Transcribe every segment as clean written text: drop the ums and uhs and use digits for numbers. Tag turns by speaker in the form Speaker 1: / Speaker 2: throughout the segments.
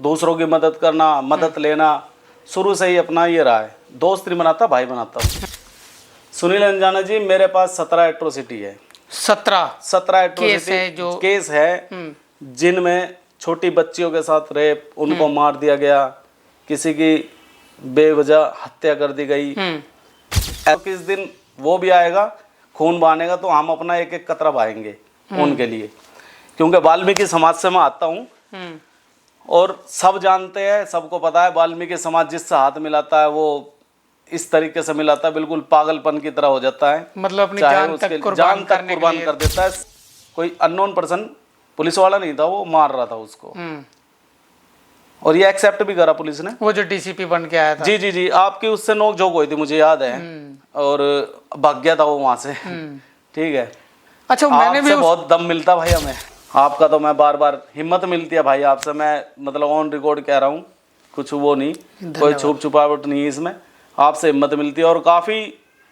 Speaker 1: दूसरों की मदद करना, मदद लेना शुरू से ही अपना ये रहा है। दोस्त नहीं बनाता, भाई बनाता हूँ। सुनील अंजाना जी, मेरे पास 17 एट्रोसिटी है। 17 एट्रोसिटी केस है जिनमें छोटी बच्चियों के साथ रेप, उनको मार दिया गया, किसी की बेवजह हत्या कर दी गई। किस दिन वो भी आएगा, खून बहानेगा, तो हम अपना एक एक कतरा बहाएंगे उनके लिए, क्योंकि वाल्मीकि समाज से मैं आता हूँ और सब जानते हैं, सबको पता है वाल्मीकि समाज जिससे हाथ मिलाता है वो इस तरीके से मिलाता है, बिल्कुल पागलपन की तरह हो जाता है,
Speaker 2: मतलब अपनी
Speaker 1: जान तक कुर्बान कर देता है। कोई अननोन पर्सन, पुलिस वाला नहीं था, वो मार रहा था उसको, और ये एक्सेप्ट भी करा पुलिस ने।
Speaker 2: वो जो डीसीपी बन के आया था।
Speaker 1: जी जी जी, आपकी उससे नोक झोंक हुई थी, मुझे याद है, और भाग गया था वो वहां से। ठीक है।
Speaker 2: अच्छा, मैंने भी
Speaker 1: बहुत दम मिलता भाई हमें, आपका तो मैं बार बार हिम्मत मिलती है भाई आपसे, मैं मतलब ऑन रिकॉर्ड कह रहा हूँ, कुछ वो नहीं, कोई छुप छुपावट नहीं है इसमें, आपसे हिम्मत मिलती है। और काफी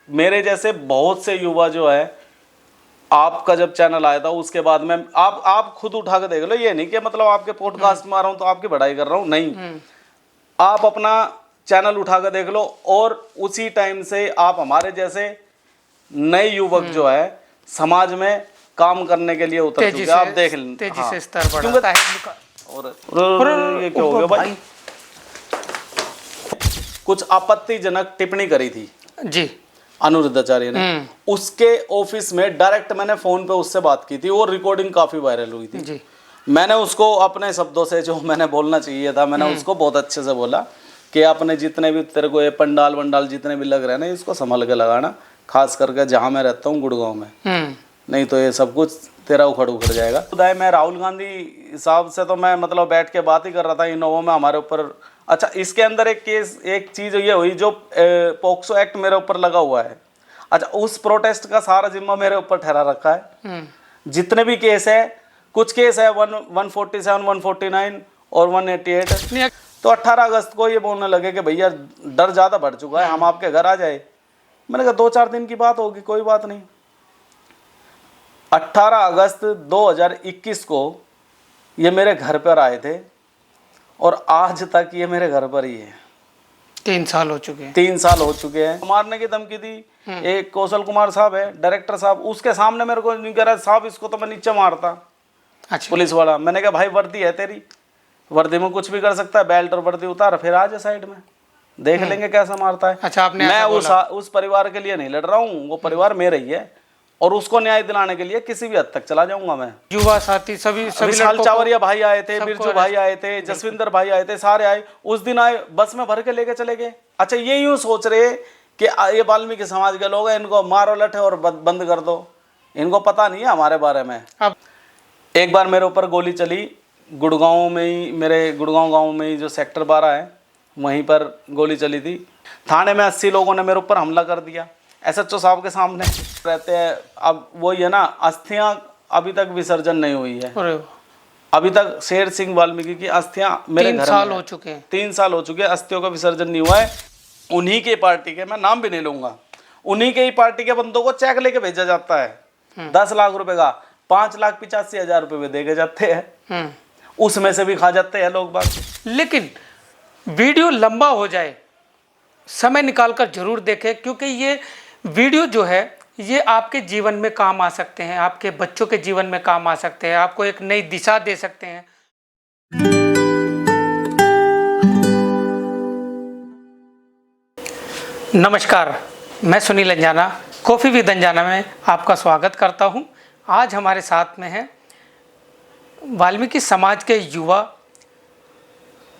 Speaker 1: मेरे जैसे बहुत से युवा जो है, आपका जब चैनल आया था उसके बाद में आप खुद उठा के देख लो, ये नहीं कि मतलब आपके पॉडकास्ट में आ रहा हूँ तो आपकी बढ़ाई कर रहा हूँ, नहीं, आप अपना चैनल उठा कर देख लो, और उसी टाइम से आप हमारे जैसे नए युवक जो है समाज में काम करने के लिए उतर चुके हैं। आप देख लें
Speaker 2: तेजी से स्तर बढ़ता है।
Speaker 1: और ये क्या हो गया भाई, कुछ आपत्तिजनक टिप्पणी करी थी
Speaker 2: जी
Speaker 1: अनिरुद्धाचार्य ने, उसके ऑफिस में डायरेक्ट मैंने फोन पे उससे बात की थी, वो रिकॉर्डिंग काफी वायरल हुई थी जी। मैंने उसको अपने शब्दों से जो मैंने बोलना चाहिए था, मैंने उसको बहुत अच्छे से बोला कि आपने जितने भी तेरे को ये पंडाल वंडाल जितने भी लग रहे हैं ना, इसको संभल के लगाना, खास करके जहाँ मैं रहता हूँ गुड़गांव में, नहीं तो ये सब कुछ तेरा उखड़ जाएगा। खुदा मैं राहुल गांधी साहब से तो मैं मतलब बैठ के बात ही कर रहा था इनोवा में हमारे ऊपर। अच्छा, इसके अंदर एक केस, एक चीज ये हुई जो पोक्सो एक्ट मेरे ऊपर लगा हुआ है। अच्छा, उस प्रोटेस्ट का सारा जिम्मा मेरे ऊपर ठहरा रखा है। जितने भी केस है, कुछ केस है 147, 149 और 188, तो 18 अगस्त को ये बोलने लगे कि भैया डर ज्यादा बढ़ चुका है, हम आपके घर आ जाए। मैंने कहा 2-4 दिन की बात होगी, कोई बात नहीं। 18 अगस्त 2021 को ये मेरे घर पर आए थे और आज तक ये मेरे घर पर ही है।
Speaker 2: 3 साल हो चुके हैं।
Speaker 1: 3 साल हो चुके हैं। मारने की धमकी दी। एक कौशल कुमार साहब है, डायरेक्टर साहब, उसके सामने मेरे को नहीं कह रहा साहब इसको तो मैं नीचे मारता।
Speaker 2: अच्छा।
Speaker 1: पुलिस वाला, मैंने कहा भाई वर्दी है तेरी, वर्दी में कुछ भी कर सकता है, बेल्ट और वर्दी उतार, फिर आ जा साइड में, देख लेंगे कैसा मारता है।
Speaker 2: अच्छा, आपने
Speaker 1: मैं उस परिवार के लिए नहीं लड़ रहा हूँ, वो परिवार मेरा ही है, और उसको न्याय दिलाने के लिए किसी भी हद तक चला जाऊंगा मैं।
Speaker 2: युवा साथी सभी
Speaker 1: विशाल चावरिया भाई आए थे, बिरजू भाई आए थे, जसविंदर भाई आए थे, सारे आए उस दिन, आए बस में भर के लेके चले गए। अच्छा, ये यूं सोच रहे कि ये वाल्मीकि समाज के लोग हैं, इनको मारो लठे और बंद कर दो, इनको पता नहीं है हमारे बारे में। अब एक बार मेरे ऊपर गोली चली गुड़गांव में ही, मेरे गुड़गांव गांव में ही जो सेक्टर 12 है वहीं पर गोली चली थी। थाने में 80 लोगों ने मेरे ऊपर हमला कर दिया, SHO साहब के सामने रहते हैं। अब वही है ना, अस्थियां अभी तक विसर्जन नहीं हुई है। अभी तक शेर सिंह वाल्मीकि की अस्थियां मेरे घर में
Speaker 2: 3 साल हो चुके हैं।
Speaker 1: 3 साल हो चुके हैं, अस्थियों का विसर्जन नहीं हुआ है। उन्हीं के पार्टी के, मैं नाम भी नहीं लूंगा, उन्हीं के ही पार्टी के बंदों को चेक लेके भेजा जाता है 10 लाख रुपए का, 5,85,000 रुपए में देके जाते हैं, उसमें से भी खा जाते हैं लोग बात।
Speaker 2: लेकिन वीडियो लंबा हो जाए, समय निकालकर जरूर देखें, क्योंकि ये वीडियो जो है ये आपके जीवन में काम आ सकते हैं, आपके बच्चों के जीवन में काम आ सकते हैं, आपको एक नई दिशा दे सकते हैं। नमस्कार, मैं सुनील अंजाना, कॉफ़ी विद अंजाना में आपका स्वागत करता हूं। आज हमारे साथ में हैं वाल्मीकि समाज के युवा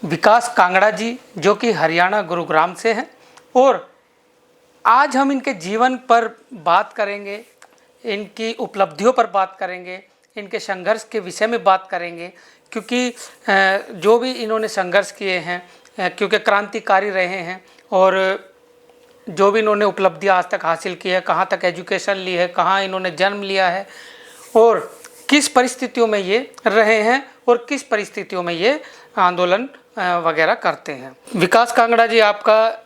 Speaker 2: विकास कांगड़ा जी, जो कि हरियाणा गुरुग्राम से हैं, और आज हम इनके जीवन पर बात करेंगे, इनकी उपलब्धियों पर बात करेंगे, इनके संघर्ष के विषय में बात करेंगे, क्योंकि जो भी इन्होंने संघर्ष किए हैं, क्योंकि क्रांतिकारी रहे हैं, और जो भी इन्होंने उपलब्धियां आज तक हासिल की है, कहाँ तक एजुकेशन ली है, कहाँ इन्होंने जन्म लिया है, और किस परिस्थितियों में ये रहे हैं, और किस परिस्थितियों में ये आंदोलन वगैरह करते हैं। विकास कांगड़ा जी, आपका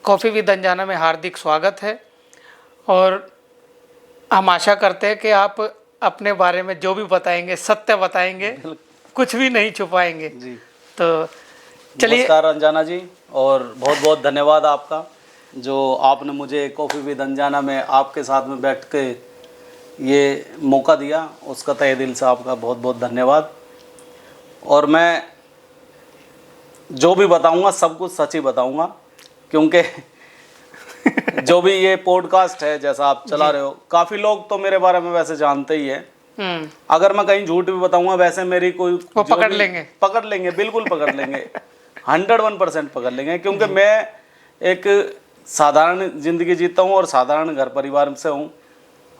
Speaker 2: कॉफ़ी विद अंजाना में हार्दिक स्वागत है, और हम आशा करते हैं कि आप अपने बारे में जो भी बताएंगे सत्य बताएंगे, कुछ भी नहीं छुपाएंगे
Speaker 1: जी।
Speaker 2: तो चलिए,
Speaker 1: नमस्कार अंजना जी, और बहुत बहुत धन्यवाद आपका, जो आपने मुझे कॉफ़ी विद अंजना में आपके साथ में बैठ के ये मौका दिया, उसका तहे दिल से आपका बहुत बहुत धन्यवाद। और मैं जो भी बताऊंगा सब कुछ सच ही बताऊंगा, क्योंकि जो भी ये पॉडकास्ट है जैसा आप चला रहे हो, काफ़ी लोग तो मेरे बारे में वैसे जानते ही है। अगर मैं कहीं झूठ भी बताऊंगा वैसे मेरी कोई
Speaker 2: वो पकड़ लेंगे,
Speaker 1: बिल्कुल पकड़ लेंगे, 101% पकड़ लेंगे, क्योंकि मैं एक साधारण जिंदगी जीता हूँ और साधारण घर परिवार से हूँ।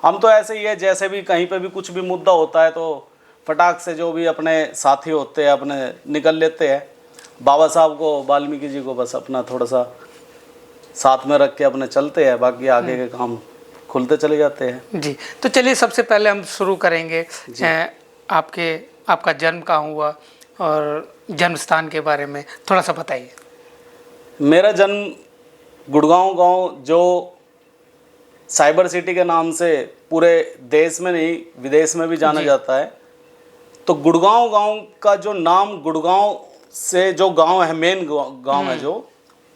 Speaker 1: हम तो ऐसे ही है, जैसे भी कहीं पे भी कुछ भी मुद्दा होता है तो फटाक से जो भी अपने साथी होते हैं अपने निकल लेते हैं। बाबा साहब को, वाल्मीकि जी को बस अपना थोड़ा सा साथ में रख के अपने चलते हैं, बाकी आगे के काम खुलते चले जाते हैं।
Speaker 2: जी, तो चलिए सबसे पहले हम शुरू करेंगे आपका जन्म कहाँ हुआ और जन्म स्थान के बारे में थोड़ा सा बताइए।
Speaker 1: मेरा जन्म गुड़गांव गांव, जो साइबर सिटी के नाम से पूरे देश में नहीं विदेश में भी जाना जाता है। तो गुड़गांव गांव का जो नाम, गुड़गांव से जो गांव है, मेन गांव है, जो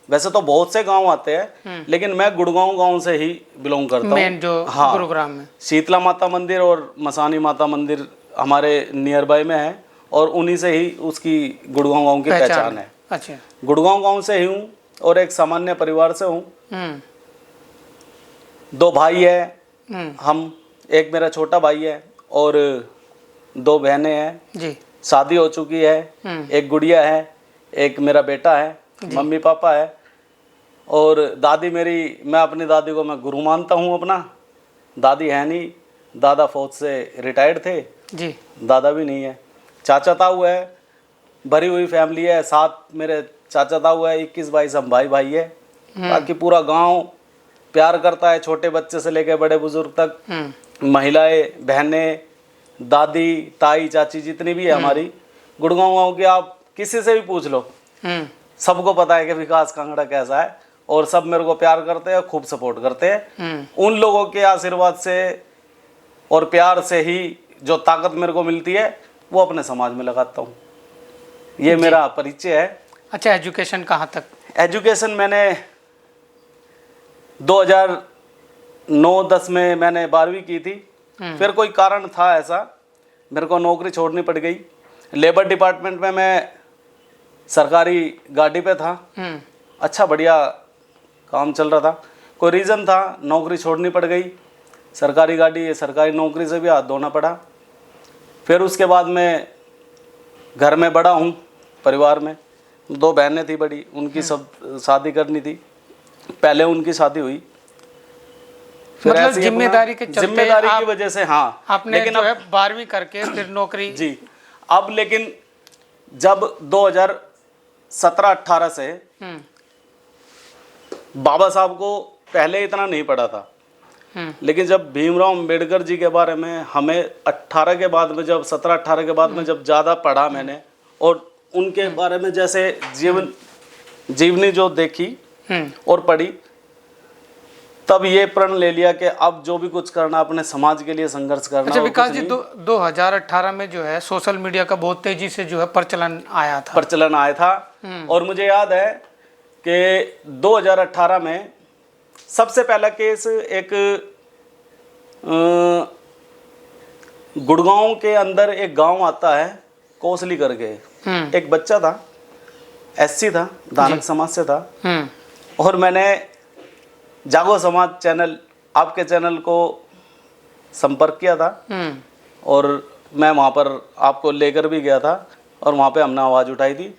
Speaker 1: वैसे तो बहुत से गांव आते हैं लेकिन मैं गुड़गांव गांव से ही बिलोंग करता हूँ।
Speaker 2: मेन जो गुरुग्राम में
Speaker 1: शीतला माता मंदिर और मसानी माता मंदिर हमारे नियर बाय में है, और उन्हीं से ही उसकी गुड़गांव गांव की पहचान है।
Speaker 2: अच्छा,
Speaker 1: गुड़गांव गांव से ही हूँ और एक सामान्य परिवार से हूँ। 2 भाई है हम, एक मेरा छोटा भाई है और 2 बहनें हैं
Speaker 2: जी,
Speaker 1: शादी हो चुकी है। एक गुड़िया है, एक मेरा बेटा है, मम्मी पापा है, और दादी मेरी, मैं अपनी दादी को मैं गुरु मानता हूँ अपना। दादी है नहीं, दादा फौज से रिटायर्ड थे
Speaker 2: जी,
Speaker 1: दादा भी नहीं है। चाचा ताऊ है, भरी हुई फैमिली है, 7 मेरे चाचा ताऊ है, 21-22 हम भाई भाई है। बाकी पूरा गांव प्यार करता है, छोटे बच्चे से लेकर बड़े बुजुर्ग तक, महिलाएं, बहनें, दादी, ताई, चाची जितनी भी है हमारी गुड़गांव गांव की, आप किसी से भी पूछ लो, सबको पता है कि विकास कांगड़ा कैसा है, और सब मेरे को प्यार करते हैं, खूब सपोर्ट करते हैं। उन लोगों के आशीर्वाद से और प्यार से ही जो ताकत मेरे को मिलती है वो अपने समाज में लगाता हूँ। ये मेरा परिचय है।
Speaker 2: अच्छा, एजुकेशन कहाँ तक?
Speaker 1: एजुकेशन मैंने 2009-10 में मैंने 12वीं की थी। फिर कोई कारण था ऐसा, मेरे को नौकरी छोड़नी पड़ गई। लेबर डिपार्टमेंट में मैं सरकारी गाड़ी पे था, अच्छा बढ़िया काम चल रहा था। कोई रीज़न था, नौकरी छोड़नी पड़ गई। सरकारी गाड़ी, सरकारी नौकरी से भी हाथ धोना पड़ा। फिर उसके बाद मैं घर में बड़ा हूँ, परिवार में 2 बहनें थी बड़ी, उनकी सब शादी करनी थी, पहले उनकी शादी हुई। फिर
Speaker 2: मतलब
Speaker 1: ऐसे ही
Speaker 2: जिम्मेदारी के चलते,
Speaker 1: जिम्मेदारी की वजह से, हाँ,
Speaker 2: आपने
Speaker 1: लेकिन
Speaker 2: जो है 12वीं करके फिर नौकरी
Speaker 1: जी। अब लेकिन जब 2017-18 से बाबा साहब को पहले इतना नहीं पड़ा था, लेकिन जब भीमराव अंबेडकर जी के बारे में हमें 18 के बाद में, जब 17-18 के बाद में जब ज़्यादा पढ़ा मैंने, और उनके बारे में जैसे जीवनी जो देखी और पढ़ी, तब ये प्रण ले लिया कि अब जो भी कुछ करना, अपने समाज के लिए संघर्ष करना।
Speaker 2: अच्छा विकास जी, 2018 में जो है सोशल मीडिया का बहुत तेजी से जो है प्रचलन आया था।
Speaker 1: और मुझे याद है कि 2018 में सबसे पहला केस एक गुड़गांव के अंदर एक गांव आता है कोसली करके, एक बच्चा था, एससी था, दानक समाज से था, और मैंने जागो समाज चैनल, आपके चैनल को संपर्क किया था, और मैं वहाँ पर आपको लेकर भी गया था, और वहाँ पे हमने आवाज़ उठाई थी।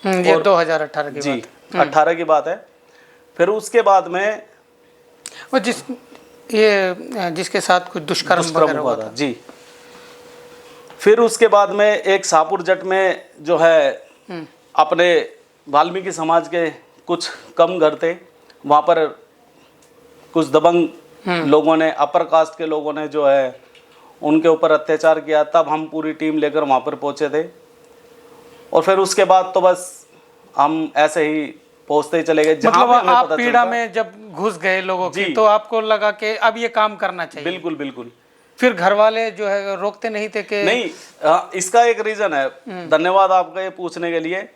Speaker 2: ये 2018 की
Speaker 1: जी, 18 की बात है। फिर उसके बाद में
Speaker 2: वो जिसके साथ कुछ दुष्कर्म वगैरह हुआ था
Speaker 1: जी। फिर उसके बाद में एक शाहपुर जट में जो है अपने वाल्मीकि समाज के कुछ कम घर थे, वहाँ पर कुछ दबंग लोगों ने, अपर कास्ट के लोगों ने जो है उनके ऊपर अत्याचार किया। तब हम पूरी टीम लेकर वहाँ पर पहुँचे थे, और फिर उसके बाद तो बस हम ऐसे ही पहुँचते ही चले गए।
Speaker 2: मतलब आप पीड़ा में जब घुस गए लोगों की, तो आपको लगा कि अब ये काम करना चाहिए।
Speaker 1: बिल्कुल बिल्कुल।
Speaker 2: फिर घर वाले जो है रोकते नहीं थे कि
Speaker 1: नहीं, इसका एक रीजन है। धन्यवाद आपका ये पूछने के लिए।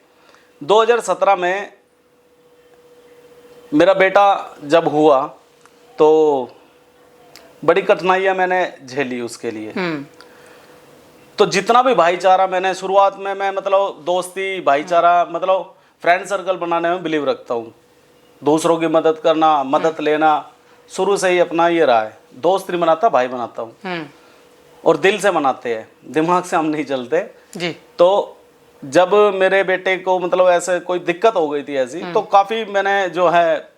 Speaker 1: 2017 में मेरा बेटा जब हुआ तो बड़ी कठिनाइयां मैंने झेली उसके लिए। तो जितना भी भाईचारा मैंने शुरुआत में, मैं मतलब दोस्ती भाईचारा मतलब फ्रेंड सर्कल बनाने में बिलीव रखता हूँ। दूसरों की मदद करना, मदद लेना शुरू से ही अपना ये रहा है। दोस्त नहीं बनाता, भाई बनाता हूँ, और दिल से बनाते हैं, दिमाग से हम नहीं चलते
Speaker 2: जी।
Speaker 1: तो जब मेरे बेटे को मतलब ऐसे कोई दिक्कत हो गई थी ऐसी, तो काफ़ी मैंने जो है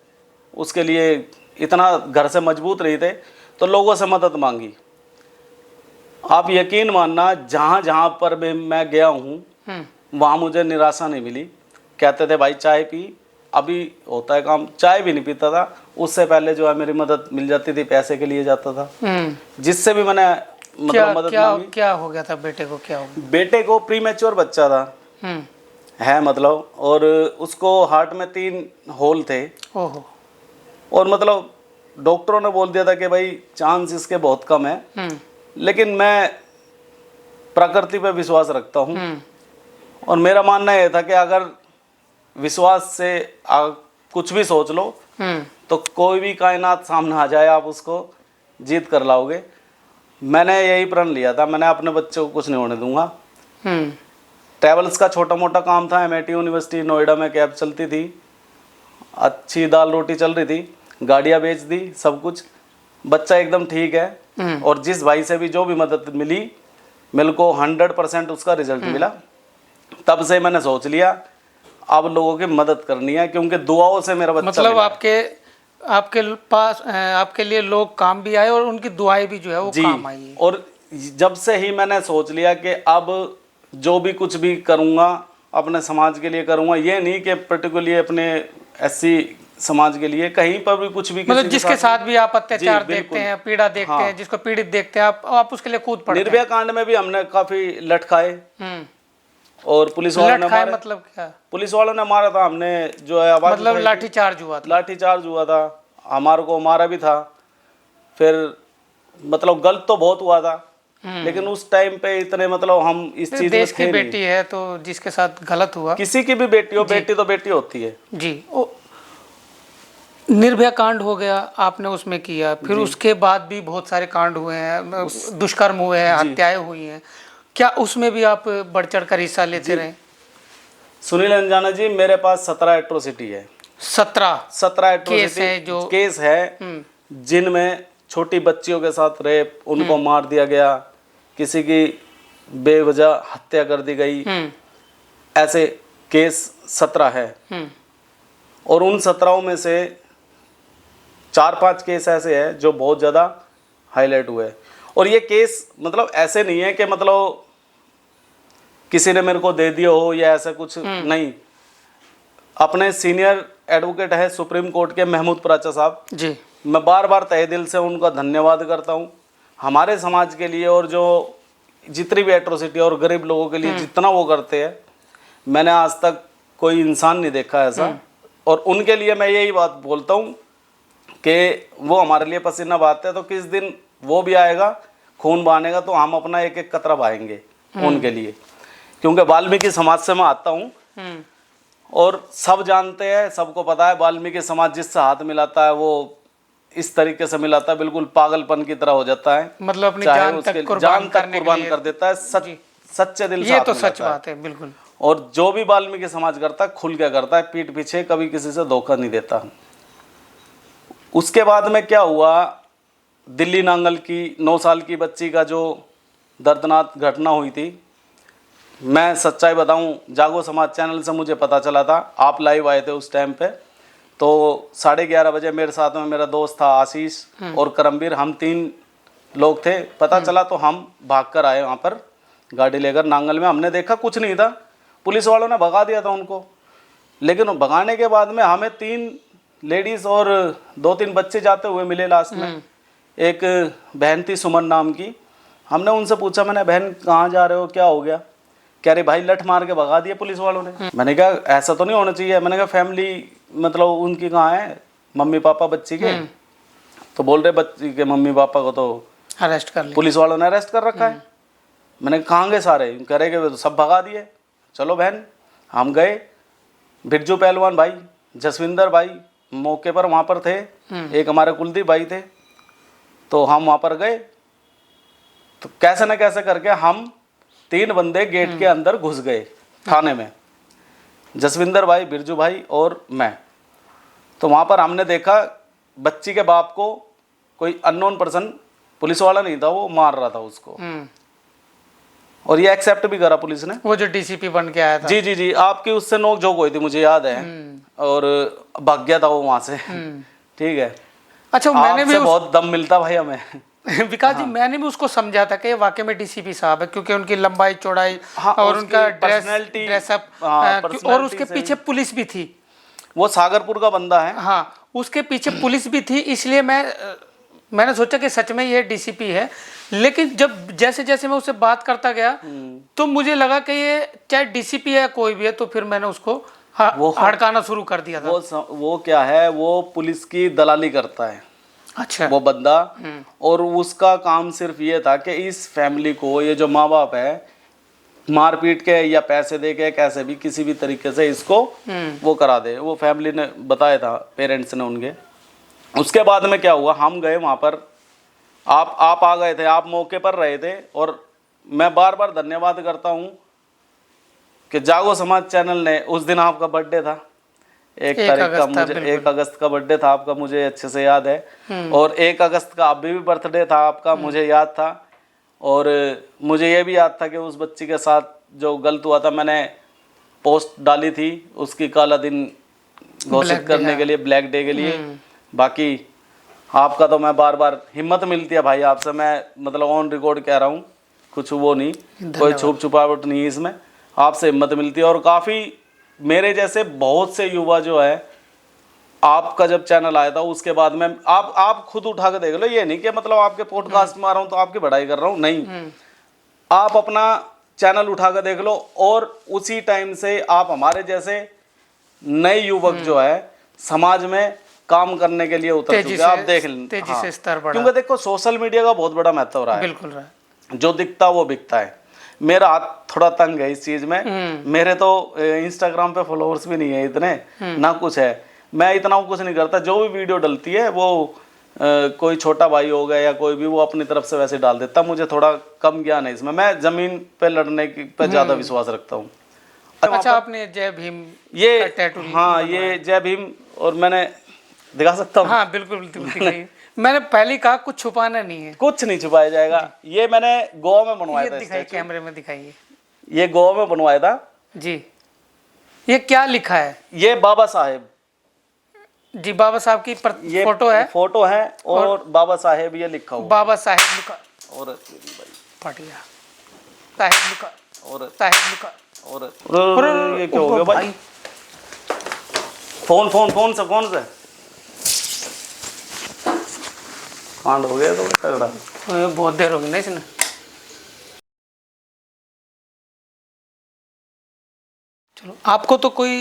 Speaker 1: उसके लिए इतना घर से मजबूत नहीं थे तो लोगों से मदद मांगी। आप यकीन मानना, जहाँ जहाँ पर भी मैं गया हूँ वहाँ मुझे निराशा नहीं मिली। कहते थे भाई चाय पी, अभी होता है काम, चाय भी नहीं पीता था। उससे पहले जो है मेरी मदद मिल जाती थी, पैसे के लिए जाता था, जिससे भी मैंने मतलब मदद मांगी।
Speaker 2: क्या हो गया था बेटे को? क्या हो गया?
Speaker 1: बेटे को प्रीमेच्योर बच्चा था है मतलब, और उसको हार्ट में 3 होल थे।
Speaker 2: ओहो।
Speaker 1: और मतलब डॉक्टरों ने बोल दिया था कि भाई चांस इसके बहुत कम है, लेकिन मैं प्रकृति पे विश्वास रखता हूँ। और मेरा मानना यह था कि अगर विश्वास से कुछ भी सोच लो तो कोई भी कायनात सामने आ जाए, आप उसको जीत कर लाओगे। मैंने यही प्रण लिया था, मैंने अपने बच्चे को कुछ नहीं होने दूंगा। ट्रैवल्स का छोटा मोटा काम था, MIT यूनिवर्सिटी नोएडा में कैब चलती थी, अच्छी दाल रोटी चल रही थी, गाड़ियाँ बेच दी, सब कुछ। बच्चा एकदम ठीक है, और जिस भाई से भी जो भी मदद मिली, मेरे को 100% उसका रिजल्ट मिला। तब से मैंने सोच लिया अब लोगों की मदद करनी है, क्योंकि दुआओं से मेरा बच्चा
Speaker 2: मतलब
Speaker 1: मिला।
Speaker 2: आपके पास आपके लिए लोग काम भी आए और उनकी दुआएं भी जो है वो काम आई है।
Speaker 1: और जब से ही मैंने सोच लिया कि अब जो भी कुछ भी करूँगा अपने समाज के लिए करूँगा, ये नहीं कि पर्टिकुलरली अपने SC समाज के लिए, कहीं पर भी कुछ भी
Speaker 2: मतलब जिसके साथ भी आप अत्याचार देखते हैं, पीड़ा देखते हैं, जिसको पीड़ित देखते हैं, आप उसके लिए कूद पड़ते हैं।
Speaker 1: निर्भया कांड में भी हमने काफी लटकाए, और पुलिस वालों ने मारा।
Speaker 2: मतलब क्या?
Speaker 1: पुलिस वालों ने मारा था, हमने जो है आवाज
Speaker 2: मतलब लाठीचार्ज हुआ था?
Speaker 1: लाठीचार्ज हुआ था, हमारे को मारा भी था। फिर मतलब गलत तो बहुत हुआ था, लेकिन उस टाइम पे इतने मतलब हम इस चीज में
Speaker 2: देश की
Speaker 1: थे
Speaker 2: बेटी है तो जिसके साथ गलत हुआ,
Speaker 1: किसी की भी बेटी हो, बेटी तो बेटी होती है
Speaker 2: जी। निर्भया कांड हो गया, आपने उसमें किया, फिर उसके बाद भी बहुत सारे कांड हुए हैं, दुष्कर्म हुए हैं, हत्याएं हुई हैं, क्या उसमें भी आप बढ़ चढ़ कर हिस्सा लेते रहे?
Speaker 1: सुनील अंजाना जी, मेरे पास 17 एट्रोसिटी है। 17 एट्रोसिटी केस है जिनमें छोटी बच्चियों के साथ रेप, उनको मार दिया गया, किसी की बेवजह हत्या कर दी गई, ऐसे केस 17 है। और उन 17 में से 4-5 केस ऐसे हैं जो बहुत ज़्यादा हाईलाइट हुए। और ये केस मतलब ऐसे नहीं है कि मतलब किसी ने मेरे को दे दिया हो या ऐसा कुछ नहीं। अपने सीनियर एडवोकेट है सुप्रीम कोर्ट के महमूद पराचा साहब
Speaker 2: जी,
Speaker 1: मैं बार बार तहे दिल से उनका धन्यवाद करता हूँ। हमारे समाज के लिए और जो जितनी भी एट्रोसिटी और गरीब लोगों के लिए जितना वो करते हैं, मैंने आज तक कोई इंसान नहीं देखा ऐसा। और उनके लिए मैं यही बात बोलता हूँ कि वो हमारे लिए पसीना बहाते हैं, तो किस दिन वो भी आएगा, खून बहानेगा, तो हम अपना एक एक कतरा बहाएंगे उनके लिए। क्योंकि वाल्मीकि समाज से मैं आता हूँ और सब जानते हैं, सबको पता है वाल्मीकि समाज जिससे हाथ मिलाता है वो इस तरीके से मिलाता है, बिल्कुल पागलपन की तरह हो जाता है,
Speaker 2: मतलब अपनी जान तक कुर्बान
Speaker 1: कर देता है, सच्चे दिल से।
Speaker 2: ये तो सच बात है बिल्कुल।
Speaker 1: और जो भी वाल्मीकि समाज करता है खुल के करता है, पीठ पीछे कभी किसी से धोखा नहीं देता। उसके बाद में क्या हुआ, दिल्ली नांगल की 9 साल की बच्ची का जो दर्दनाक घटना हुई थी, मैं सच्चाई बताऊं, जागो समाज चैनल से मुझे पता चला था, आप लाइव आए थे उस टाइम पे। तो 11:30 बजे मेरे साथ में मेरा दोस्त था आशीष और करमवीर, हम 3 लोग थे। पता चला तो हम भाग कर आए वहाँ पर गाड़ी लेकर नांगल में। हमने देखा कुछ नहीं था, पुलिस वालों ने भगा दिया था उनको। लेकिन भगाने के बाद में हमें 3 लेडीज़ और 2-3 बच्चे जाते हुए मिले लास्ट में। एक बहन थी सुमन नाम की, हमने उनसे पूछा, मैंने बहन कहाँ जा रहे हो, क्या हो गया? कह रहे भाई लठ मार के भगा दिए पुलिस वालों ने। मैंने कहा ऐसा तो नहीं होना चाहिए। मैंने कहा फैमिली मतलब उनकी कहाँ है, मम्मी पापा बच्ची के? तो बोल रहे बच्ची के मम्मी पापा को तो
Speaker 2: अरेस्ट कर लिया।
Speaker 1: पुलिस वालों ने अरेस्ट कर रखा है। मैंने कहा, कहाँ गए सारे? करेंगे वे तो सब भगा दिए। चलो बहन, हम गए। बिरजू पहलवान भाई, जसविंदर भाई मौके पर वहाँ पर थे, एक हमारे कुलदीप भाई थे। तो हम वहाँ पर गए, तो कैसे न कैसे करके हम 3 बंदे गेट के अंदर घुस गए थाने में, जसविंदर भाई, बिरजू भाई और मैं। तो वहाँ पर हमने देखा बच्ची के बाप को कोई अननोन पर्सन, पुलिस वाला नहीं था, वो मार रहा था उसको। और ये एक्सेप्ट भी करा पुलिस ने।
Speaker 2: वो जो डीसीपी बन के आया था।
Speaker 1: जी जी जी, आपकी उससे नोक झोंक हुई थी, मुझे याद है। और भाग गया था वो वहां से। ठीक है।
Speaker 2: अच्छा, मैंने भी
Speaker 1: बहुत दम मिलता भाई हमें।
Speaker 2: विकास जी, मैंने भी उसको समझा था कि ये वाकई में डीसीपी साहब है, क्योंकि उनकी लंबाई चौड़ाई और उनका ड्रेसअप, और उसके पीछे पुलिस भी थी।
Speaker 1: वो सागरपुर का बंदा है।
Speaker 2: हाँ, उसके पीछे पुलिस भी थी, इसलिए मैंने सोचा कि सच में ये डीसीपी है। लेकिन जब जैसे जैसे मैं उससे बात करता गया तो मुझे लगा कि ये चाहे डीसीपी है कोई भी है, तो फिर मैंने उसको हड़काना शुरू कर दिया था।
Speaker 1: वो क्या है, वो पुलिस की दलाली करता है।
Speaker 2: अच्छा।
Speaker 1: वो बंदा, और उसका काम सिर्फ ये था कि इस फैमिली को, ये जो माँ बाप है, मार पीट के या पैसे दे के कैसे भी किसी भी तरीके से इसको वो करा दे। वो फैमिली ने बताया था, पेरेंट्स ने उनके। उसके बाद में क्या हुआ, हम गए वहाँ पर, आप आ गए थे, आप मौके पर रहे थे। और मैं बार बार धन्यवाद करता हूँ कि जागो समाज चैनल ने, उस दिन आपका बर्थडे था, 1 तारीख का, मुझे 1 अगस्त का बर्थडे था आपका, मुझे अच्छे से याद है। और 1 अगस्त का अभी भी बर्थडे था आपका, मुझे याद था। और मुझे ये भी याद था कि उस बच्ची के साथ जो गलत हुआ था, मैंने पोस्ट डाली थी उसकी काला दिन घोषित करने के लिए, ब्लैक डे के लिए। बाकी आपका तो मैं बार बार हिम्मत मिलती है भाई आपसे, मैं मतलब ऑन रिकॉर्ड कह रहा हूँ, कुछ वो नहीं, कोई छुप छुपावट नहीं इसमें, आपसे हिम्मत मिलती है। और काफ़ी मेरे जैसे बहुत से युवा जो है, आपका जब चैनल आया था उसके बाद में, आप खुद उठा के देख लो, ये नहीं कि मतलब आपके पॉडकास्ट में आ रहा हूँ तो आपकी बढ़ाई कर रहा हूँ, नहीं, आप अपना चैनल उठा के देख लो। और उसी टाइम से आप हमारे जैसे नए युवक जो है समाज में काम करने के लिए उतर चुके हैं। आप देख लें,
Speaker 2: तेजी से स्तर बढ़ा।
Speaker 1: क्योंकि देखो सोशल मीडिया का बहुत बड़ा महत्व रहा है।
Speaker 2: बिल्कुल रहा है।
Speaker 1: जो दिखता वो बिकता है। मेरा हाथ थोड़ा तंग है इस चीज में। मेरे तो इंस्टाग्राम पे फॉलोअर्स भी नहीं है इतने, ना कुछ है। मैं इतना कुछ नहीं करता, जो भी वीडियो डलती है वो कोई छोटा भाई हो गया या कोई भी, वो अपनी तरफ से वैसे डाल देता। मुझे थोड़ा कम ज्ञान है इसमें, मैं जमीन पे लड़ने पे ज्यादा विश्वास रखता हूँ।
Speaker 2: अच्छा, आपने जय भीम
Speaker 1: ये
Speaker 2: टैटू?
Speaker 1: हाँ, ये जय भीम, और मैंने दिखा सकता हूँ।
Speaker 2: हाँ बिल्कुल बिल्कुल। मैंने पहले कहा कुछ छुपाना नहीं है।
Speaker 1: कुछ नहीं छुपाया जाएगा। ये मैंने गोवा में बनवाया था।
Speaker 2: दिखाइए, कैमरे में दिखाइए।
Speaker 1: ये गोवा में बनवाया था
Speaker 2: जी। ये क्या लिखा है?
Speaker 1: ये बाबा साहेब
Speaker 2: जी, बाबा साहब की
Speaker 1: ये
Speaker 2: फोटो है।
Speaker 1: फोटो है और बाबा साहेब ये लिखा हुआ।
Speaker 2: बाबा साहेब लिखा
Speaker 1: और
Speaker 2: फटिया साहेब लिखा
Speaker 1: और
Speaker 2: साहेब लिखा
Speaker 1: और ये क्या हो गया भाई? फोन से कांड हो गया तो तगड़ा।
Speaker 2: बहुत देर हो गई ना इसने। चलो, आपको तो कोई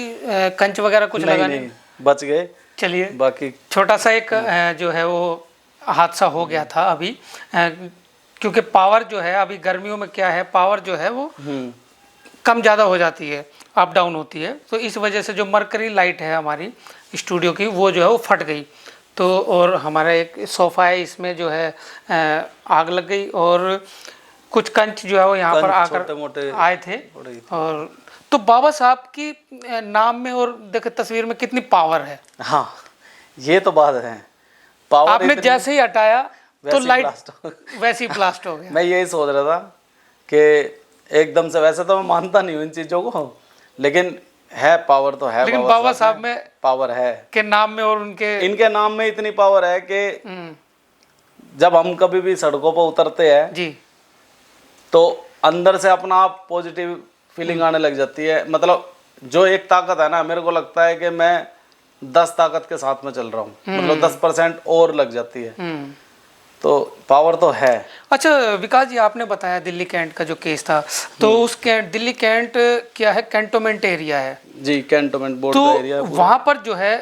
Speaker 2: कंच वगैरह कुछ लगा नहीं?
Speaker 1: बच गए।
Speaker 2: चलिए,
Speaker 1: बाकी
Speaker 2: छोटा सा एक जो है वो हादसा हो गया था अभी, क्योंकि पावर जो है अभी गर्मियों में क्या है, पावर जो है वो कम ज़्यादा हो जाती है, अप डाउन होती है। तो इस वजह से जो मरकरी लाइट है हमारी स्टूडियो की, वो जो है वो फट गई। तो और हमारा एक सोफ़ा है, इसमें जो है आग लग गई और कुछ कंच जो है वो यहाँ पर आकर आए थे। और तो बाबा साहब की नाम में और देखे तस्वीर में कितनी पावर है।
Speaker 1: हाँ, ये तो बात है। पावर
Speaker 2: आपने जैसे ही हटाया तो लाइट वैसे ही ब्लास्ट हो गया।
Speaker 1: मैं यही सोच रहा था कि एकदम से, वैसे तो मैं मानता नहीं हूँ इन चीज़ों को, लेकिन है, पावर तो है।
Speaker 2: लेकिन बाबा साहब में
Speaker 1: पावर है,
Speaker 2: के नाम में और इनके
Speaker 1: नाम में इतनी पावर है कि जब हम कभी भी सड़कों पर उतरते हैं
Speaker 2: जी,
Speaker 1: तो अंदर से अपना आप पॉजिटिव फीलिंग आने लग जाती है। मतलब जो एक ताकत है ना, मेरे को लगता है कि मैं 10 ताकत के साथ में चल रहा हूँ, मतलब 10% और लग जाती है। तो पावर तो है।
Speaker 2: अच्छा विकास जी, आपने बताया दिल्ली कैंट का जो केस था, तो उस दिल्ली कैंट क्या है, कैंटोनमेंट एरिया है
Speaker 1: जी, कैंटोनमेंट बोर्ड
Speaker 2: तो
Speaker 1: का एरिया है।
Speaker 2: वहाँ पर जो है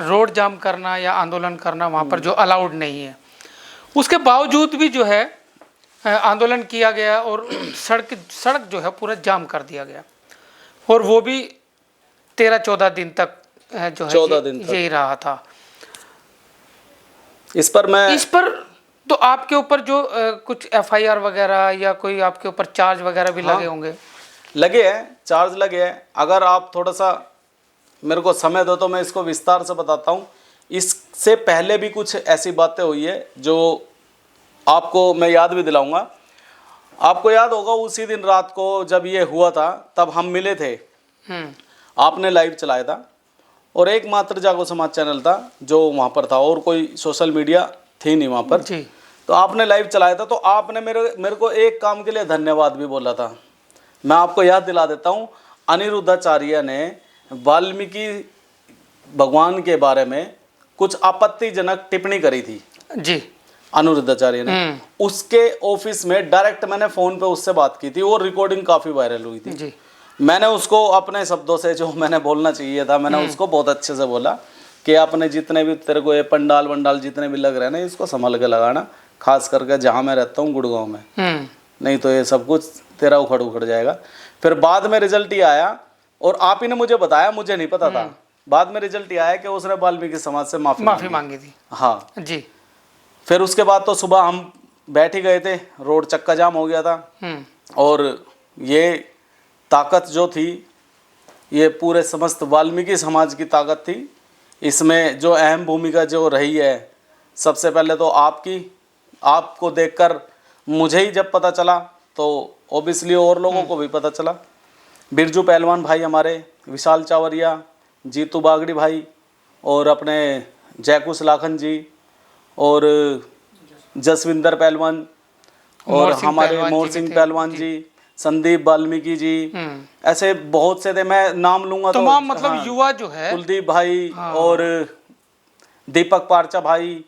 Speaker 2: रोड जाम करना या आंदोलन करना वहाँ पर जो अलाउड नहीं है, उसके बावजूद भी जो है आंदोलन किया गया और सड़क जो है पूरा जाम कर दिया गया, और वो भी 13-14 दिन तक जो है
Speaker 1: 14 दिन तक
Speaker 2: यही रहा था।
Speaker 1: इस पर
Speaker 2: तो आपके ऊपर जो कुछ FIR वगैरह या कोई आपके ऊपर चार्ज वगैरह भी लगे होंगे?
Speaker 1: लगे हैं, चार्ज लगे हैं। अगर आप थोड़ा सा मेरे को समय दो तो मैं इसको विस्तार से बताता हूँ। इससे पहले भी कुछ ऐसी बातें हुई है जो आपको मैं याद भी दिलाऊंगा। आपको याद होगा उसी दिन रात को जब ये हुआ था तब हम मिले थे, आपने लाइव चलाया था और एकमात्र जागो समाज चैनल था जो वहाँ पर था, और कोई सोशल मीडिया थी नहीं वहाँ पर
Speaker 2: जी।
Speaker 1: तो आपने लाइव चलाया था। तो आपने मेरे को एक काम के लिए धन्यवाद भी बोला था। मैं आपको याद दिला देता हूँ, अनिरुद्धाचार्य ने वाल्मीकि भगवान के बारे में कुछ आपत्तिजनक टिप्पणी करी थी
Speaker 2: जी,
Speaker 1: अनिरुद्धाचार्य ने। उसके ऑफिस में डायरेक्ट मैंने फ़ोन पे उससे बात की थी, वो रिकॉर्डिंग काफ़ी वायरल हुई थी
Speaker 2: जी।
Speaker 1: मैंने उसको अपने शब्दों से जो मैंने बोलना चाहिए था मैंने उसको बहुत अच्छे से बोला कि आपने जितने भी तेरे को ये पंडाल वंडाल जितने भी लग रहे हैं ना इसको संभल के लगाना, खास करके जहाँ मैं रहता हूँ गुड़गांव में, नहीं तो ये सब कुछ तेरा उखड़ जाएगा। फिर बाद में रिजल्ट ही आया और आप ही ने मुझे बताया, मुझे नहीं पता था, बाद में रिजल्ट ही आया कि उसने वाल्मीकि समाज से माफी
Speaker 2: मांगी थी।
Speaker 1: हाँ
Speaker 2: जी।
Speaker 1: फिर उसके बाद तो सुबह हम बैठ ही गए थे, रोड चक्का जाम हो गया था और ये ताकत जो थी ये पूरे समस्त वाल्मीकि समाज की ताकत थी। इसमें जो अहम भूमिका जो रही है सबसे पहले तो आपको देखकर मुझे ही जब पता चला तो ओबियसली और लोगों को भी पता चला। बिरजू पहलवान भाई हमारे, विशाल चावरिया, जीतू बागड़ी भाई और अपने जयकुश लाखन जी और जसविंदर पहलवान और हमारे मोर सिंह पहलवान जी, संदीप वाल्मीकि जी, ऐसे बहुत से थे, मैं नाम लूंगा तो
Speaker 2: मतलब हाँ, युवा जो है
Speaker 1: कुलदीप भाई और दीपक पारचा भाई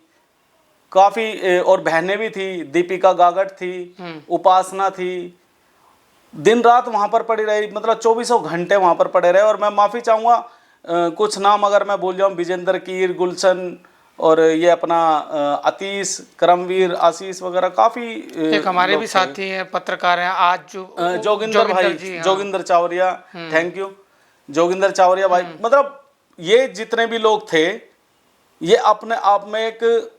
Speaker 1: काफी, और बहनें भी थी, दीपिका गागट थी, उपासना थी, दिन रात वहां पर पड़ी रही, मतलब 24 घंटे वहां पर पड़े रहे। और मैं माफी चाहूंगा कुछ नाम अगर मैं बोल जाऊं, विजेंद्र कीर, गुलशन और ये अपना अतीश, करमवीर, आशीष वगैरह काफी
Speaker 2: एक हमारे भी साथी हैं, पत्रकार हैं आज जो
Speaker 1: जोगिंदर भाई, जोगिंदर चावरिया, थैंक यू जोगिंदर चावरिया भाई। मतलब ये जितने भी लोग थे ये अपने आप में एक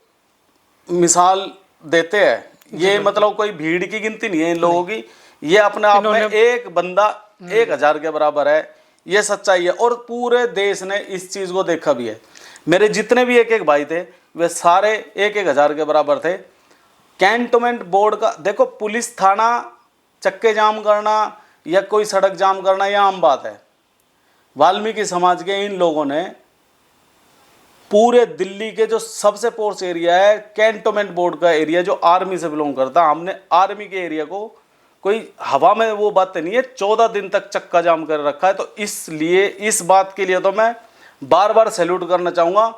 Speaker 1: मिसाल देते हैं। ये मतलब कोई भीड़ की गिनती नहीं है इन लोगों की, ये अपने आप में एक बंदा 1000 के बराबर है, ये सच्चाई है। और पूरे देश ने इस चीज को देखा भी है। मेरे जितने भी एक भाई थे वे सारे 1000 के बराबर थे। कैंटोनमेंट बोर्ड का देखो, पुलिस थाना चक्के जाम करना या कोई सड़क जाम करना यह आम बात है। वाल्मीकि समाज के इन लोगों ने पूरे दिल्ली के जो सबसे पोर्स एरिया है कैंटोनमेंट बोर्ड का एरिया जो आर्मी से बिलोंग करता, हमने आर्मी के एरिया को कोई हवा में वो बात नहीं है, 14 दिन तक चक्का जाम कर रखा है। तो इसलिए इस बात के लिए तो मैं बार बार सैल्यूट करना चाहूँगा।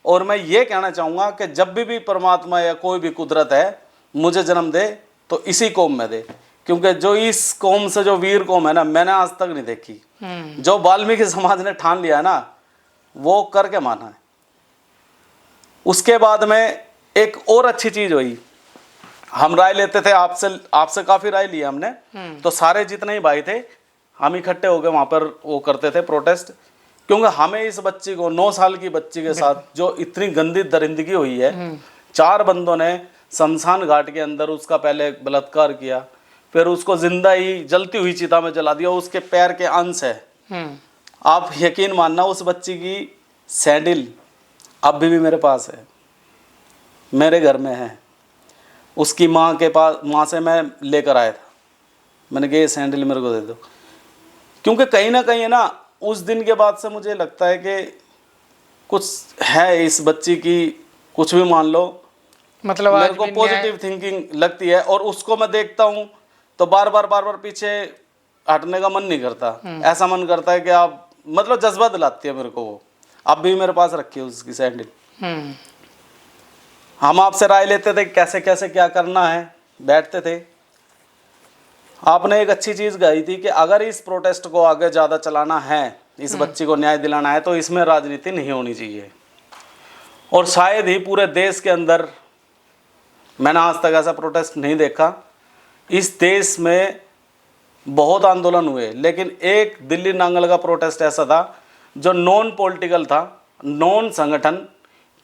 Speaker 1: और मैं ये कहना चाहूँगा कि जब भी परमात्मा या कोई भी कुदरत है मुझे जन्म दे तो इसी कौम में दे, क्योंकि जो इस कौम से जो वीर कौम है ना मैंने आज तक नहीं देखी। जो वाल्मीकि समाज ने ठान लिया है ना वो करके माना है। उसके बाद में एक और अच्छी चीज हुई, हम राय लेते थे आपसे काफी राय ली हमने, तो सारे जितने ही भाई थे हम इकट्ठे हो गए वहां पर वो करते थे प्रोटेस्ट, क्योंकि हमें इस बच्ची को 9 साल की बच्ची के साथ जो इतनी गंदी दरिंदगी हुई है, 4 बंदों ने शमशान घाट के अंदर उसका पहले बलात्कार किया, फिर उसको जिंदा ही जलती हुई चिता में जला दिया, उसके पैर के अंश है। आप यकीन मानना उस बच्ची की सैंडल अभी भी मेरे पास है, मेरे घर में है। उसकी माँ के पास, माँ से मैं लेकर आया था, मैंने कहा ये सैंडल मेरे को दे दो, क्योंकि कहीं ना कहीं है ना उस दिन के बाद से मुझे लगता है कि कुछ है इस बच्ची की, कुछ भी मान लो, मतलब मेरे को पॉजिटिव थिंकिंग लगती है। और उसको मैं देखता हूँ तो बार बार पीछे हटने का मन नहीं करता, ऐसा मन करता है कि आप मतलब जज्बा दिलाती है मेरे को वो। अब भी मेरे पास रखी है उसकी सैंडल। हम आपसे राय लेते थे कैसे कैसे क्या करना है, बैठते थे। आपने एक अच्छी चीज कही थी कि अगर इस प्रोटेस्ट को आगे ज्यादा चलाना है, इस बच्ची को न्याय दिलाना है, तो इसमें राजनीति नहीं होनी चाहिए। और शायद ही पूरे देश के अंदर मैंने आज तक ऐसा प्रोटेस्ट नहीं देखा। इस देश में बहुत आंदोलन हुए, लेकिन एक दिल्ली नांगल का प्रोटेस्ट ऐसा था जो नॉन पॉलिटिकल था, नॉन संगठन,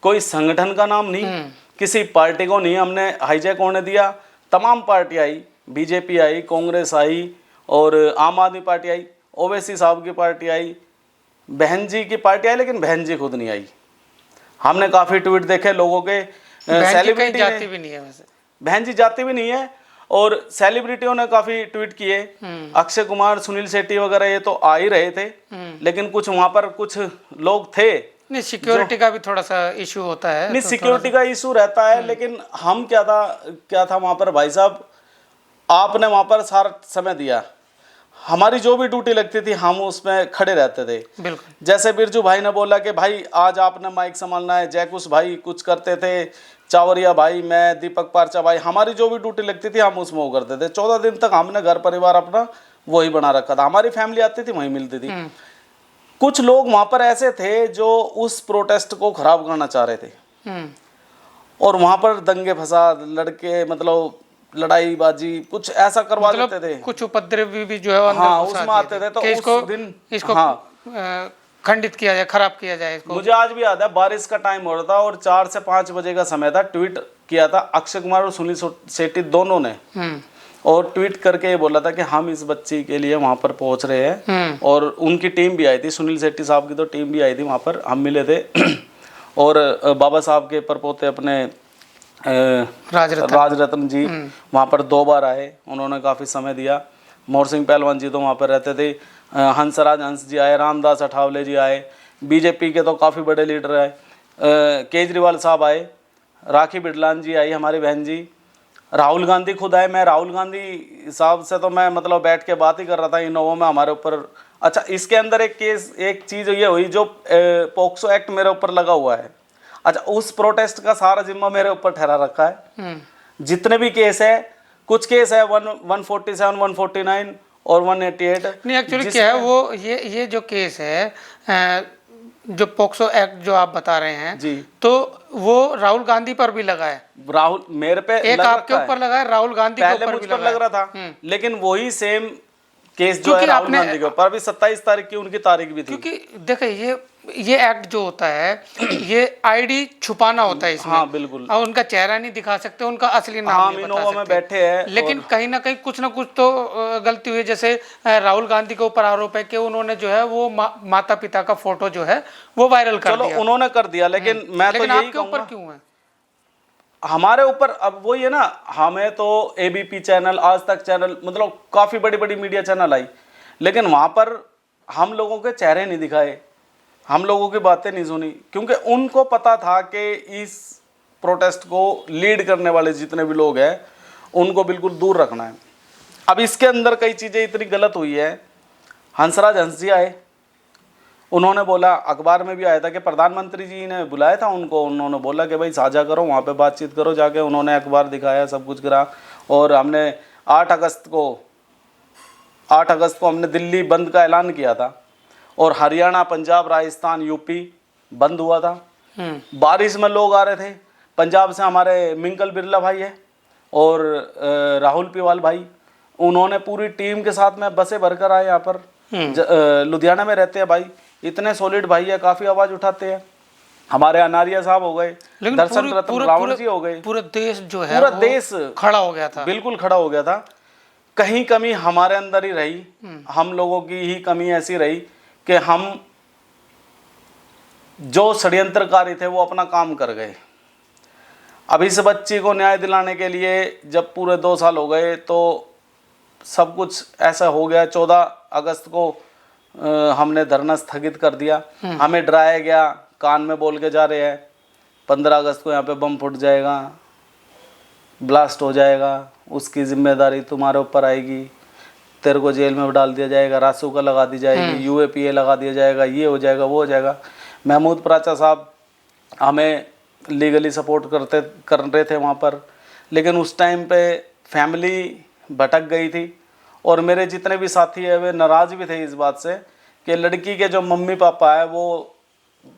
Speaker 1: कोई संगठन का नाम नहीं, किसी पार्टी को नहीं हमने हाईजैक होने दिया। तमाम पार्टी आई, बीजेपी आई, कांग्रेस आई और आम आदमी पार्टी आई, ओवैसी साहब की पार्टी आई, बहन जी की पार्टी आई, लेकिन बहन जी खुद नहीं आई। हमने काफ़ी ट्वीट देखे लोगों के, सेलिब्रिटी
Speaker 2: जाती भी नहीं है वैसे,
Speaker 1: बहन जी जाती भी नहीं है, और सेलिब्रिटियों ने काफ़ी ट्वीट किए। अक्षय कुमार, सुनील शेट्टी वगैरह ये तो आ ही रहे थे, लेकिन कुछ वहाँ पर कुछ लोग थे।
Speaker 2: नहीं, सिक्योरिटी का भी थोड़ा सा इशू होता है।
Speaker 1: नहीं, सिक्योरिटी का इशू रहता है, लेकिन हम क्या था वहाँ पर, भाई साहब आपने वहाँ पर सारा समय दिया, हमारी जो भी ड्यूटी लगती थी हम उसमें खड़े रहते थे।
Speaker 2: बिल्कुल।
Speaker 1: जैसे बिरजू भाई ने बोला कि भाई आज आपने माइक संभालना है, जयकुश भाई कुछ करते थे, चावरिया भाई, मैं, दीपक पारचा भाई, हमारी जो भी ड्यूटी लगती थी हम उसमें वो करते थे। 14 दिन तक हमने घर परिवार अपना वही बना रखा था, हमारी फैमिली आती थी वहीं मिलती थी। कुछ लोग वहाँ पर ऐसे थे जो उस प्रोटेस्ट को खराब करना चाह रहे थे, और वहाँ पर दंगे फसाद, लड़के मतलब लड़ाई बाजी कुछ ऐसा करवा देते थे,
Speaker 2: कुछ उपद्रव भी जो है अंदर
Speaker 1: हाँ उसमें आते थे। तो
Speaker 2: इसको
Speaker 1: उस दिन
Speaker 2: इसको
Speaker 1: हाँ
Speaker 2: खंडित किया जाए, खराब किया जाए इसको।
Speaker 1: मुझे आज भी याद है, बारिश का टाइम हो रहा था और 4 से 5 बजे का समय था। ट्वीट किया था अक्षय कुमार और सुनील शेट्टी दोनों ने, और ट्वीट करके ये बोला था कि हम इस बच्ची के लिए वहाँ पर पहुँच रहे हैं, और उनकी टीम भी आई थी, सुनील शेट्टी साहब की तो टीम भी आई थी वहाँ पर, हम मिले थे। और बाबा साहब के परपोते अपने राजरत्न जी वहाँ पर 2 बार आए, उन्होंने काफ़ी समय दिया। मोर सिंह पहलवान जी तो वहाँ पर रहते थे, हंसराज हंस जी आए, रामदास अठावले जी आए, बीजेपी के तो काफ़ी बड़े लीडर आए, केजरीवाल साहब आए, राखी बिड़लान जी आई हमारी बहन जी, राहुल गांधी खुद आए। मैं राहुल गांधी साहब से तो मैं मतलब बैठ के बात ही कर रहा था इनोवा में हमारे ऊपर। अच्छा, इसके अंदर एक चीज़ ये हुई, जो पोक्सो एक्ट मेरे ऊपर लगा हुआ है, अच्छा उस प्रोटेस्ट का सारा जिम्मा मेरे ऊपर ठहरा रखा है। जितने भी केस है, कुछ केस है 147, 149 और 188।
Speaker 2: नहीं, एक्चुअली क्या है वो, ये जो केस है, जो पोक्सो एक्ट जो आप बता रहे हैं
Speaker 1: जी,
Speaker 2: तो वो राहुल गांधी पर भी लगा है।
Speaker 1: राहुल मेरे पे
Speaker 2: एक आपके ऊपर लगा है, राहुल गांधी के ऊपर
Speaker 1: मुझ
Speaker 2: भी
Speaker 1: पर
Speaker 2: लगा
Speaker 1: लग रहा था, लेकिन वही सेम केस जो है
Speaker 2: क्योंकि
Speaker 1: राहुल गांधी के ऊपर, अभी 27 तारीख की उनकी तारीख भी थी।
Speaker 2: क्योंकि देखिए ये एक्ट जो होता है, ये आईडी छुपाना होता है इसमें।
Speaker 1: हाँ बिल्कुल,
Speaker 2: और उनका चेहरा नहीं दिखा सकते, उनका असली नाम नहीं बता सकते।
Speaker 1: में बैठे हैं,
Speaker 2: लेकिन कहीं ना कहीं कुछ ना कुछ तो गलती हुई है। जैसे राहुल गांधी के ऊपर आरोप है कि उन्होंने जो है वो माता पिता का फोटो जो है वो वायरल कर दिया।
Speaker 1: चलो उन्होंने कर दिया, लेकिन मैं तो यही
Speaker 2: आपके ऊपर क्यों है?
Speaker 1: हमारे ऊपर अब वही है ना, हमें तो एबीपी चैनल, आज तक चैनल, मतलब काफ़ी बड़ी बड़ी मीडिया चैनल आई, लेकिन वहाँ पर हम लोगों के चेहरे नहीं दिखाए, हम लोगों की बातें नहीं सुनी, क्योंकि उनको पता था कि इस प्रोटेस्ट को लीड करने वाले जितने भी लोग हैं उनको बिल्कुल दूर रखना है। अब इसके अंदर कई चीज़ें इतनी गलत हुई है। हंसराज हंस जी आए, उन्होंने बोला, अखबार में भी आया था कि प्रधानमंत्री जी ने बुलाया था उनको, उन्होंने बोला कि भाई साझा करो, वहाँ पे बातचीत करो जाके। उन्होंने अखबार दिखाया, सब कुछ करा, और हमने 8 अगस्त को हमने दिल्ली बंद का ऐलान किया था, और हरियाणा, पंजाब, राजस्थान, यूपी बंद हुआ था। बारिश में लोग आ रहे थे, पंजाब से हमारे मिंकल बिरला भाई है और राहुल पिवाल भाई, उन्होंने पूरी टीम के साथ में बसें भरकर आए यहाँ पर। लुधियाना में रहते हैं भाई, इतने सॉलिड भाई है, काफ़ी आवाज़ उठाते हैं। हमारे अनारिया साहब हो गए, दर्शन रत्न रावण जी हो गए,
Speaker 2: पूरा देश जो है
Speaker 1: पूरा देश
Speaker 2: खड़ा हो गया था,
Speaker 1: बिल्कुल खड़ा हो गया था। कहीं कमी हमारे अंदर ही रही, हम लोगों की ही कमी ऐसी रही कि हम जो षड्यंत्रकारी थे वो अपना काम कर गए। अब इस बच्ची को न्याय दिलाने के लिए जब पूरे 2 साल हो गए तो सब कुछ ऐसा हो गया। 14 अगस्त को हमने धरना स्थगित कर दिया, हमें डराया गया, कान में बोल के जा रहे हैं 15 अगस्त को यहाँ पे बम फूट जाएगा, ब्लास्ट हो जाएगा, उसकी जिम्मेदारी तुम्हारे ऊपर आएगी, तेरे को जेल में डाल दिया जाएगा, रासुका लगा दी जाएगी, यूएपीए लगा दिया जाएगा, ये हो जाएगा, वो हो जाएगा। महमूद प्राचा साहब हमें लीगली सपोर्ट कर रहे थे वहाँ पर, लेकिन उस टाइम पे फैमिली भटक गई थी, और मेरे जितने भी साथी हैं वे नाराज़ भी थे इस बात से कि लड़की के जो मम्मी पापा है वो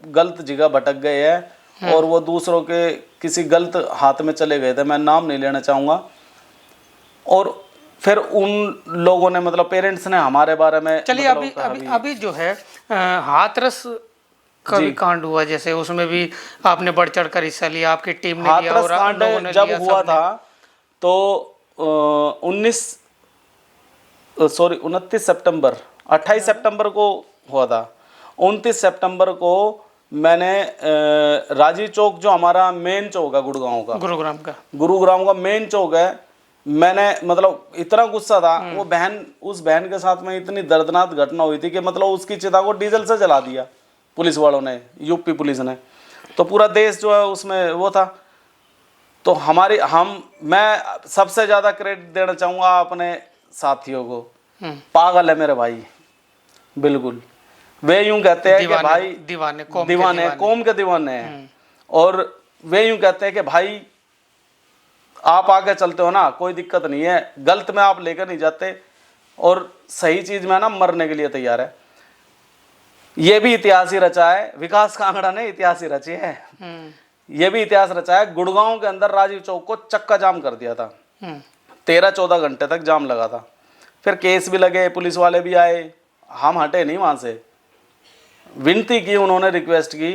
Speaker 1: गलत जगह भटक गए हैं और वो दूसरों के किसी गलत हाथ में चले गए थे, मैं नाम नहीं लेना चाहूँगा। और फिर उन लोगों ने मतलब पेरेंट्स ने हमारे बारे में
Speaker 2: चलिए
Speaker 1: मतलब
Speaker 2: अभी जो है हाथरस का भी कांड हुआ, जैसे उसमें भी आपने बढ़ चढ़ कर हिस्सा लिया, आपकी टीम ने लिया
Speaker 1: हाथरस
Speaker 2: और आप लोगों
Speaker 1: कांड
Speaker 2: ने
Speaker 1: जब
Speaker 2: लिया,
Speaker 1: हुआ
Speaker 2: सबने।
Speaker 1: था तो 29 सितंबर 28 सितंबर को हुआ था। 29 सितंबर को मैंने राजीव चौक, जो हमारा मेन चौक है गुरुग्राम का मेन चौक है, मैंने मतलब इतना गुस्सा था, वो उस बहन के साथ में इतनी दर्दनाक घटना हुई थी कि मतलब उसकी चिता को डीजल से जला दिया पुलिस वालों ने, यूपी पुलिस ने। तो पूरा देश जो है उसमें वो था। तो मैं सबसे ज्यादा क्रेडिट देना चाहूंगा अपने साथियों को। पागल है मेरे भाई, बिल्कुल। वे यूं कहते हैं कि भाई
Speaker 2: दीवाने
Speaker 1: कौम के दीवाने हैं, और वे यूं कहते हैं कि भाई आप आगे चलते हो ना, कोई दिक्कत नहीं है, गलत में आप लेकर नहीं जाते और सही चीज में ना मरने के लिए तैयार है। ये भी इतिहास ही रचा है, विकास कांगड़ा ने इतिहास ही रची है। ये भी इतिहास रचा है। गुड़गांव के अंदर राजीव चौक को चक्का जाम कर दिया था, 13-14 घंटे तक जाम लगा था। फिर केस भी लगे, पुलिस वाले भी आए, हम हटे नहीं वहां से, विनती की उन्होंने, रिक्वेस्ट की,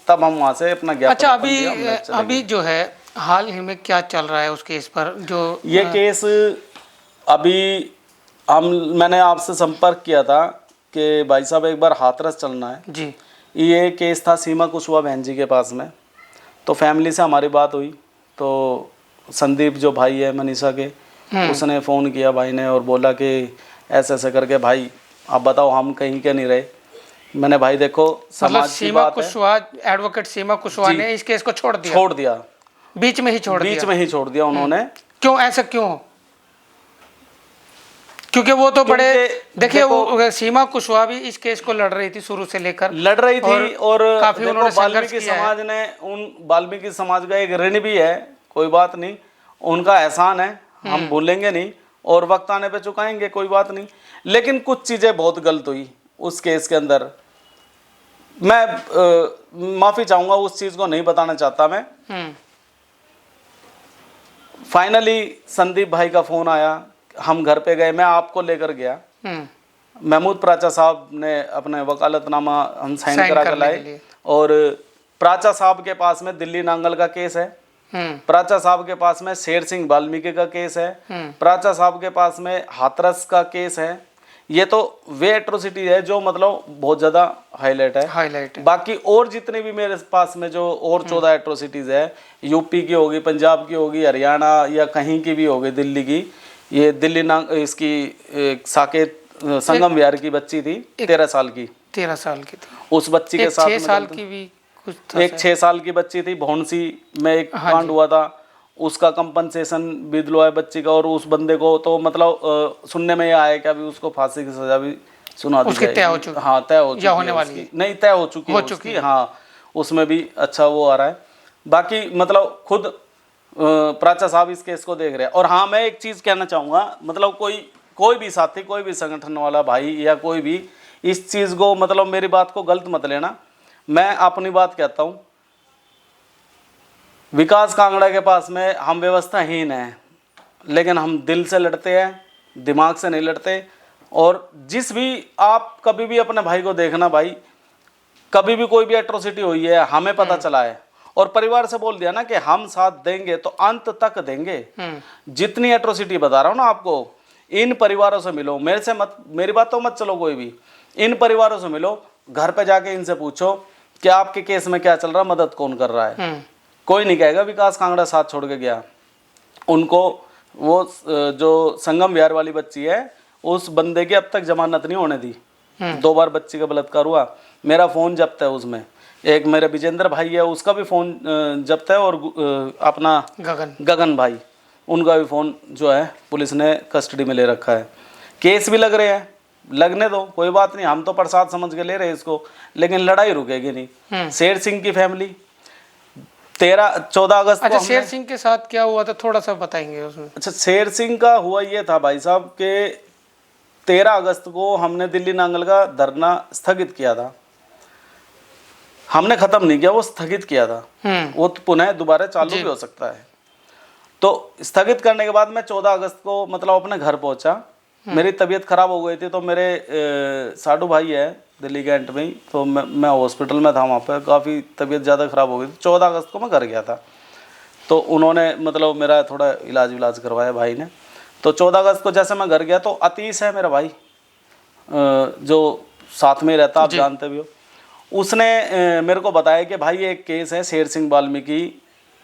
Speaker 1: तब हम वहां से अपना ज्ञापन।
Speaker 2: अच्छा, अभी जो है हाल ही में क्या चल रहा है उस केस पर? जो
Speaker 1: ये केस अभी मैंने आपसे संपर्क किया था कि भाई साहब एक बार हाथरस चलना है
Speaker 2: जी।
Speaker 1: ये केस था सीमा कुशवाहा बहन जी के पास में। तो फैमिली से हमारी बात हुई, तो संदीप जो भाई है मनीषा के, उसने फ़ोन किया भाई ने और बोला कि ऐसे ऐसे करके भाई आप बताओ हम कहीं के नहीं रहे। मैंने भाई देखो समाज की बात है,
Speaker 2: एडवोकेट सीमा कुशवाहा ने इस केस को छोड़ दिया, बीच में ही छोड़ दिया उन्होंने। क्यों, ऐसा क्यों? क्योंकि वो तो बड़े, देखिए वो सीमा कुशवाहा भी इस केस को लड़ रही थी, शुरू से लेकर
Speaker 1: लड़ रही थी, और
Speaker 2: काफी उन्होंने
Speaker 1: वाल्मीकि समाज ने, वाल्मीकि समाज का एक ऋण भी है, कोई बात नहीं, उनका एहसान है, हम भूलेंगे नहीं और वक्त आने पे चुकाएंगे, कोई बात नहीं। लेकिन कुछ चीजें बहुत गलत हुई उस केस के अंदर। मैं माफी चाहूंगा, उस चीज को नहीं बताना चाहता मैं। फाइनली संदीप भाई का फोन आया, हम घर पे गए, मैं आपको लेकर गया, महमूद प्राचा साहब ने अपने वकालतनामा हम साइन करा कर लाए, और प्राचा साहब के पास में दिल्ली नांगल का केस है, प्राचा साहब के पास में शेर सिंह वाल्मीकि का केस है, प्राचा साहब के पास में हाथरस का केस है। ये तो वे एट्रोसिटी है जो मतलब बहुत ज्यादा हाईलाइट है। बाकी और जितने भी मेरे पास में जो और 14 एट्रोसिटीज है, यूपी की होगी, पंजाब की होगी, हरियाणा या कहीं की भी होगी, दिल्ली की, ये दिल्ली इसकी साकेत संगम विहार की बच्ची थी, 13 साल की थी। उस बच्ची के साथ
Speaker 2: 6 साल की भी कुछ था,
Speaker 1: एक 6 साल की बच्ची थी, भौंसी में एक कांड हुआ था, उसका कंपनसेशन भी दिलवाया बच्ची का। और उस बंदे को तो मतलब सुनने में यह आया कि अभी उसको फांसी की सजा भी सुना दी जाएगी।
Speaker 2: तय हो चुकी,
Speaker 1: हाँ तय हो चुकी,
Speaker 2: होने वाली है,
Speaker 1: नहीं तय हो चुकी है, हाँ उसमें भी अच्छा वो आ रहा है। बाकी मतलब खुद प्राचा साहब इस केस को देख रहे हैं। और हाँ मैं एक चीज कहना चाहूंगा, मतलब कोई भी साथी, कोई भी संगठन वाला भाई या कोई भी इस चीज को मतलब मेरी बात को गलत मत लेना, मैं अपनी बात कहता हूं। विकास कांगड़ा के पास में हम व्यवस्थाहीन हैं, लेकिन हम दिल से लड़ते हैं, दिमाग से नहीं लड़ते। और जिस भी आप कभी भी अपने भाई को देखना, भाई कभी भी कोई भी एट्रोसिटी हुई है, हमें पता चला है और परिवार से बोल दिया ना कि हम साथ देंगे तो अंत तक देंगे। जितनी एट्रोसिटी बता रहा हूँ ना आपको, इन परिवारों से मिलो, मेरे से मत, मेरी बात तो मत चलो कोई भी, इन परिवारों से मिलो, घर पे जाके इनसे पूछो कि आपके केस में क्या चल रहा, मदद कौन कर रहा है। कोई नहीं कहेगा विकास कांगड़ा साथ छोड़ के गया उनको। वो जो संगम विहार वाली बच्ची है, उस बंदे की अब तक जमानत नहीं होने दी, 2 बार बच्ची का बलात्कार हुआ, मेरा फोन जब्त है उसमें। एक मेरे विजेंद्र भाई है, उसका भी फोन जब्त है, और अपना गगन भाई, उनका भी फोन जो है पुलिस ने कस्टडी में ले रखा है। केस भी लग रहे हैं, लगने दो, कोई बात नहीं, हम तो प्रसाद समझ के ले रहे हैं इसको, लेकिन लड़ाई रुकेगी नहीं। शेर सिंह की फैमिली 14 अगस्त को।
Speaker 2: अच्छा, शेर सिंह के साथ क्या हुआ था, थोड़ा सा बताएंगे उसमें?
Speaker 1: अच्छा, शेर सिंह का हुआ ये था भाई साहब के 13 अगस्त को हमने दिल्ली नांगल का धरना स्थगित किया था। हमने खत्म नहीं किया, वो स्थगित किया था। वो तो पुनः दोबारा चालू भी हो सकता है। तो स्थगित करने के बाद मैं 14 अगस्त को मतलब अपने घर पहुंचा। मेरी तबीयत खराब हो गई थी, तो मेरे साडू भाई है दिल्ली कैंट में ही, तो मैं हॉस्पिटल में था वहाँ पे, काफ़ी तबीयत ज़्यादा ख़राब हो गई थी। 14 अगस्त को मैं घर गया था, तो उन्होंने मतलब मेरा थोड़ा इलाज करवाया भाई ने। तो 14 अगस्त को जैसे मैं घर गया, तो अतीश है मेरा भाई जो साथ में रहता, आप जानते भी हो, उसने मेरे को बताया कि भाई एक केस है, शेर सिंह वाल्मीकि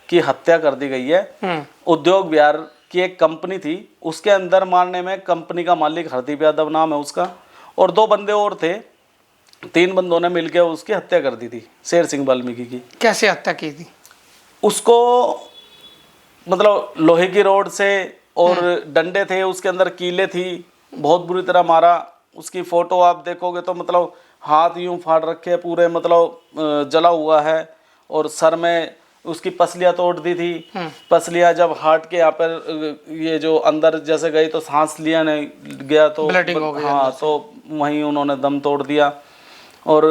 Speaker 1: की हत्या कर दी गई है। उद्योग विहार की एक कंपनी थी, उसके अंदर मारने में कंपनी का मालिक हरदीप यादव नाम है उसका, और 2 बंदे और थे, 3 बंदों ने मिलकर उसकी हत्या कर दी थी, शेर सिंह वाल्मीकि की।
Speaker 2: कैसे हत्या की थी?
Speaker 1: उसको मतलब लोहे की रोड से और डंडे थे, उसके अंदर कीले थी, बहुत बुरी तरह मारा। उसकी फोटो आप देखोगे तो मतलब हाथ यूं फाड़ रखे पूरे, मतलब जला हुआ है, और सर में उसकी पसलियां तोड़ दी थी। पसलियां जब हार्ट के यहाँ पर ये जो अंदर जैसे गई, तो सांस लिया नहीं गया, तो
Speaker 2: ब्लडिंग हो गई।
Speaker 1: हाँ, तो वहीं उन्होंने दम तोड़ दिया। और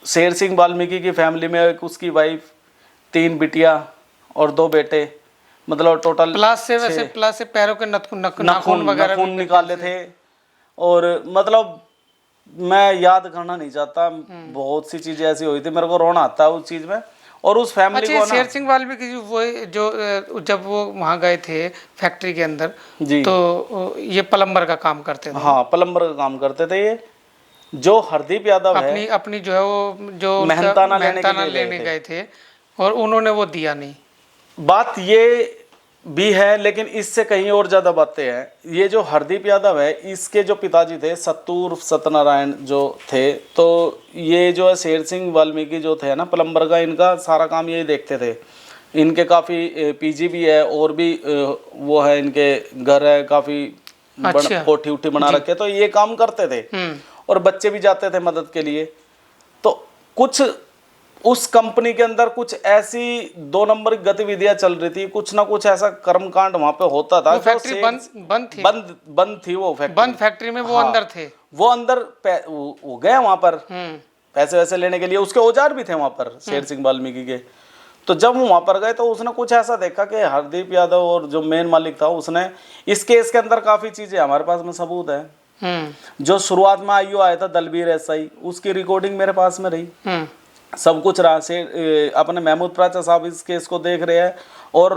Speaker 1: शेर सिंह वाल्मीकि की फैमिली में एक उसकी वाइफ, 3 बिटिया और 2 बेटे, मतलब टोटल
Speaker 2: प्लास से पैरों के नाखून वगैरह
Speaker 1: खून निकाले थे। और मतलब मैं याद करना नहीं चाहता, बहुत सी चीजें ऐसी हुई थी, मेरे को रोना आता है उस चीज में। और उस फैमिली को ना,
Speaker 2: शेर सिंह वाल्मीकि वो जो जब वो वहाँ गए थे फैक्ट्री के अंदर जी, तो ये प्लम्बर का काम करते थे।
Speaker 1: हाँ, प्लम्बर का काम करते थे। ये जो हरदीप यादव है,
Speaker 2: अपनी जो है वो जो
Speaker 1: मेहनताना
Speaker 2: लेने गए थे, और उन्होंने वो दिया नहीं।
Speaker 1: बात ये भी है, लेकिन इससे कहीं और ज्यादा बातें हैं। ये जो हरदीप यादव है, इसके जो पिताजी थे सत्तूर सत्यनारायण जो थे, तो ये जो है शेर सिंह वाल्मीकि जो थे ना प्लम्बर का, इनका सारा काम यही देखते थे। इनके काफ़ी पीजी भी है, और भी वो है, इनके घर है, काफ़ी कोठी उठी बना रखे, तो ये काम करते थे। और बच्चे भी जाते थे मदद के लिए। तो कुछ उस कंपनी के अंदर कुछ ऐसी 2 नंबर की गतिविधियां चल रही थी, कुछ ना कुछ ऐसा कर्मकांड वहां पे होता था।
Speaker 2: फैक्ट्री बंद थी वो फैक्ट्री में वो
Speaker 1: हाँ,
Speaker 2: अंदर थे,
Speaker 1: वो अंदर वो गए वहां पर पैसे वैसे लेने के लिए। उसके औजार भी थे वहां पर शेर सिंह वाल्मीकि के। तो जब वो वहां पर गए, तो उसने कुछ ऐसा देखा कि हरदीप यादव और जो मेन मालिक था, उसने इस केस के अंदर काफी चीजें हमारे पास में सबूत है। जो शुरुआत में आईओ आया था दलबीर एसआई, उसकी रिकॉर्डिंग मेरे पास में रही, सब कुछ रहा से। अपने महमूद प्राचा साहब इस केस को देख रहे हैं, और